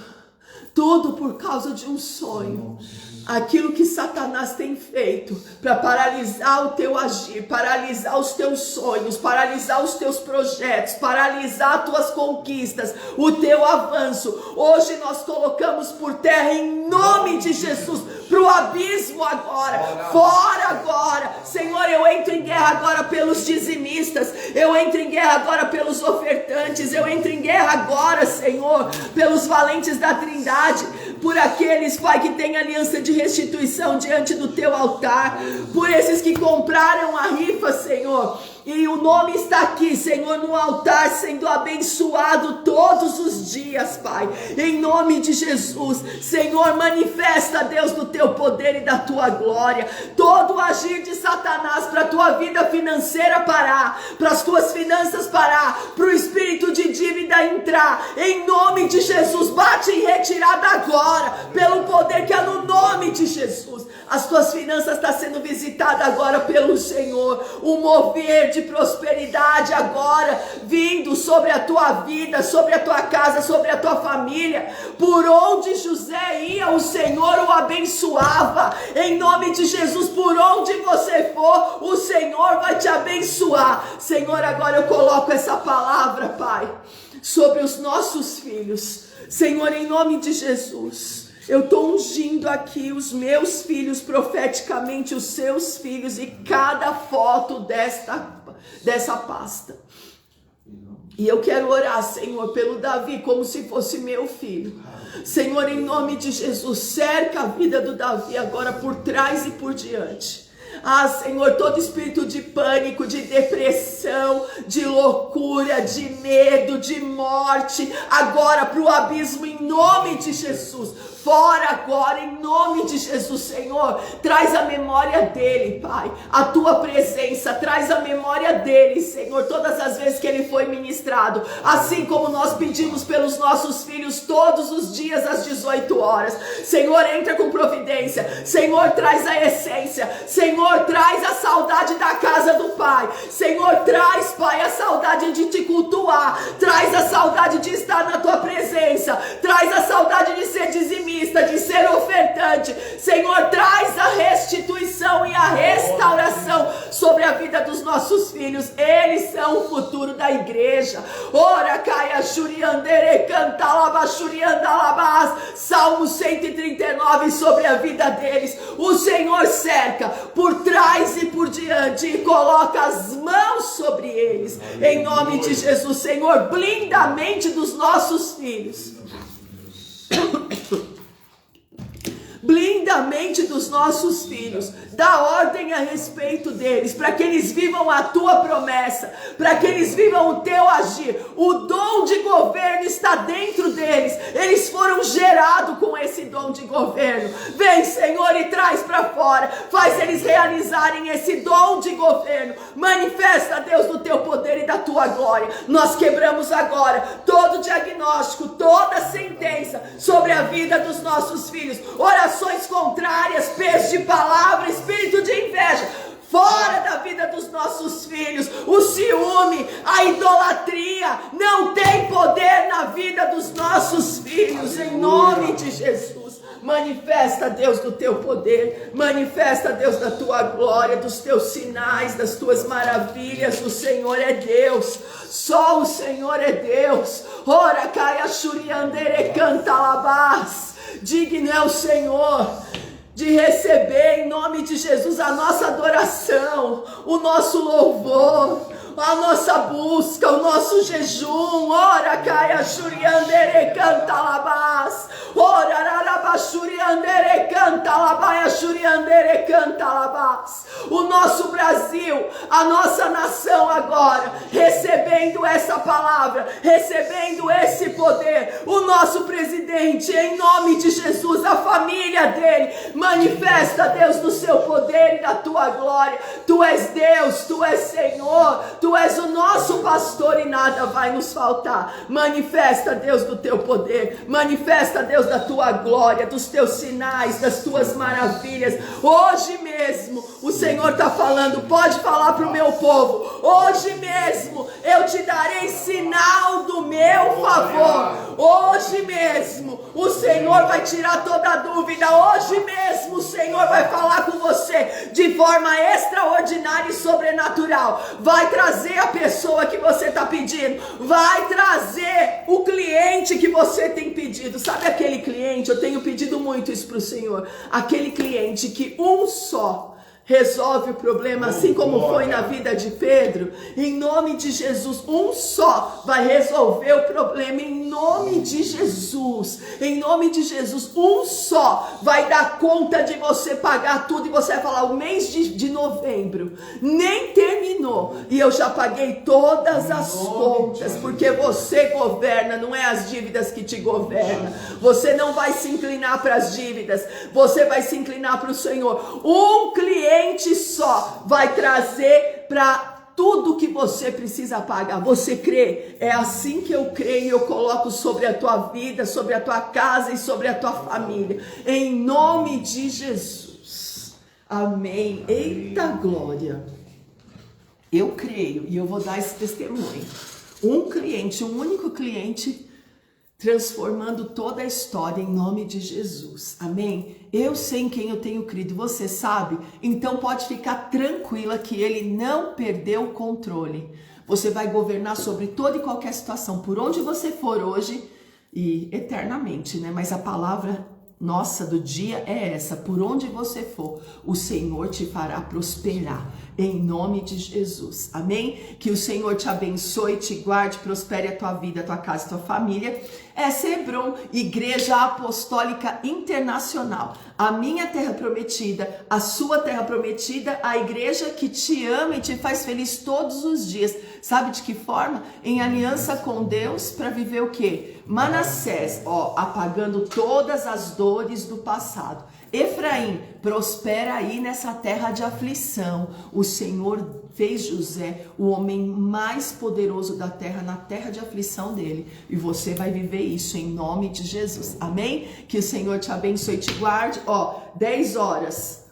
Tudo por causa de um sonho. Aquilo que Satanás tem feito para paralisar o teu agir, paralisar os teus sonhos, paralisar os teus projetos, paralisar as tuas conquistas, o teu avanço, hoje nós colocamos por terra em nome de Jesus, para o abismo agora, fora agora. Senhor, eu entro em guerra agora pelos dizimistas, eu entro em guerra agora pelos ofertantes, eu entro em guerra agora, Senhor, pelos valentes da Trindade, por aqueles, Pai, que têm aliança de restituição diante do teu altar, por esses que compraram a rifa, Senhor, e o nome está aqui, Senhor, no altar, sendo abençoado todos os dias, Pai, em nome de Jesus. Senhor, manifesta, Deus, do teu poder e da tua glória, todo o agir de Satanás para a tua vida financeira parar, para as tuas finanças parar, para o espírito de dívida entrar, em nome de Jesus. Bate em retirada agora, pelo poder que é no nome de Jesus. As tuas finanças estão sendo visitadas agora pelo Senhor, o mover de prosperidade agora vindo sobre a tua vida, sobre a tua casa, sobre a tua família. Por onde José ia, o Senhor o abençoava, em nome de Jesus. Por onde você for, o Senhor vai te abençoar. Senhor, agora eu coloco essa palavra, Pai, sobre os nossos filhos, Senhor, em nome de Jesus. Eu estou ungindo aqui os meus filhos profeticamente, os seus filhos, e cada foto dessa pasta. E eu quero orar, Senhor, pelo Davi como se fosse meu filho. Senhor, em nome de Jesus, cerca a vida do Davi agora por trás e por diante. Senhor, todo espírito de pânico, de depressão, de loucura, de medo, de morte, agora para o abismo em nome de Jesus. Fora agora, em nome de Jesus, Senhor. Traz a memória dele, Pai, a tua presença, traz a memória dele, Senhor, todas as vezes que ele foi ministrado, assim como nós pedimos pelos nossos filhos todos os dias às 18 horas. Senhor, entra com providência. Senhor, traz a essência. Senhor, traz a saudade da casa do Pai. Senhor, traz, Pai, a saudade de te cultuar. Traz a saudade de estar na tua presença. Traz a saudade de ser dizimista, de ser ofertante. Senhor, traz a restituição e a restauração sobre a vida dos nossos filhos. Eles são o futuro da igreja. Ora, caia, xuriandere, canta, laba, xuriandalabás. Salmo 139 sobre a vida deles. O Senhor cerca por trás e por diante e coloca as mãos sobre eles. Em nome de Jesus, Senhor, blinda a mente dos nossos filhos. Blinda a mente dos nossos filhos, dá ordem a respeito deles, para que eles vivam a tua promessa, para que eles vivam o teu agir. O dom de governo está dentro deles, eles foram gerados com esse dom. dom de governo. Vem, Senhor, e traz para fora. Faz eles realizarem esse dom de governo. Manifesta, Deus, do teu poder e da tua glória. Nós quebramos agora todo diagnóstico, toda sentença sobre a vida dos nossos filhos. Orações contrárias, peso de palavra, espírito de inveja, fora da vida dos nossos filhos. O ciúme, a idolatria não tem poder na vida dos nossos filhos, em nome de Jesus. Manifesta, Deus, do teu poder, manifesta, Deus, da tua glória, dos teus sinais, das tuas maravilhas. O Senhor é Deus, só o Senhor é Deus. Ora, caia xuriandere canta labás. Digno é o Senhor de receber em nome de Jesus a nossa adoração, o nosso louvor, a nossa busca, o nosso jejum. Ora, caia xuriandere canta labás. Ora, raraba xuriandere canta labaia xuriandere canta labás. O nosso Brasil, a nossa nação agora, recebendo essa palavra, recebendo esse poder. O nosso presidente, em nome de Jesus, a família dele, manifesta, Deus, do seu poder e da tua glória. Tu és Deus, tu és Senhor, tu és o nosso pastor e nada vai nos faltar. Manifesta, Deus, do teu poder, manifesta, Deus, da tua glória, dos teus sinais, das tuas maravilhas. Hoje mesmo o Senhor está falando, pode falar para o meu povo, hoje mesmo eu te darei sinal do meu favor. Hoje mesmo o Senhor vai tirar toda a dúvida. Hoje mesmo o Senhor vai falar com você de forma extraordinária e sobrenatural. Vai trazer a pessoa que você está pedindo, vai trazer o cliente que você tem pedido. Sabe aquele cliente, eu tenho pedido muito isso para o Senhor, aquele cliente que um só resolve o problema, assim como foi na vida de Pedro. Em nome de Jesus, um só vai resolver o problema, em nome de Jesus. Em nome de Jesus, um só vai dar conta de você pagar tudo. E você vai falar, o mês de novembro nem terminou e eu já paguei todas as contas, porque você governa, não é as dívidas que te governam. Você não vai se inclinar para as dívidas, você vai se inclinar para o Senhor. Um cliente só vai trazer para tudo que você precisa pagar. Você crê? É assim que eu creio e eu coloco sobre a tua vida, sobre a tua casa e sobre a tua família. Em nome de Jesus. Amém. Eita glória. Eu creio e eu vou dar esse testemunho. Um cliente, um único cliente, transformando toda a história em nome de Jesus. Amém? Eu sei em quem eu tenho crido, você sabe? Então pode ficar tranquila que ele não perdeu o controle. Você vai governar sobre toda e qualquer situação, por onde você for hoje e eternamente, né? Mas a palavra nossa do dia é essa: por onde você for, o Senhor te fará prosperar, em nome de Jesus. Amém? Que o Senhor te abençoe, te guarde, prospere a tua vida, a tua casa, a tua família. Essa é Hebron, Igreja Apostólica Internacional, a minha terra prometida, a sua terra prometida, a igreja que te ama e te faz feliz todos os dias. Sabe de que forma? Em aliança com Deus, para viver o quê? Manassés, apagando todas as dores do passado. Efraim, prospera aí nessa terra de aflição. O Senhor fez José o homem mais poderoso da terra, na terra de aflição dele. E você vai viver isso em nome de Jesus. Amém? Que o Senhor te abençoe e te guarde. 10 horas,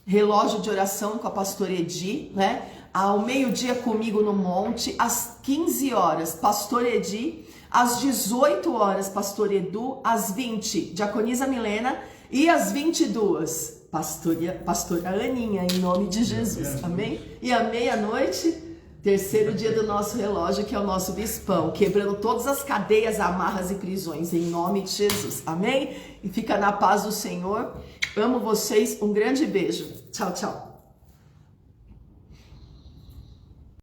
relógio de oração com a pastora Edi, né? Ao meio-dia comigo no monte, às 15 horas, pastor Edi, às 18 horas, pastor Edu, às 20, diaconisa Milena, e às 22, pastora Aninha, em nome de Jesus, amém? E à meia-noite, terceiro dia do nosso relógio, que é o nosso bispão, quebrando todas as cadeias, amarras e prisões, em nome de Jesus, amém? E fica na paz do Senhor, amo vocês, um grande beijo, tchau, tchau.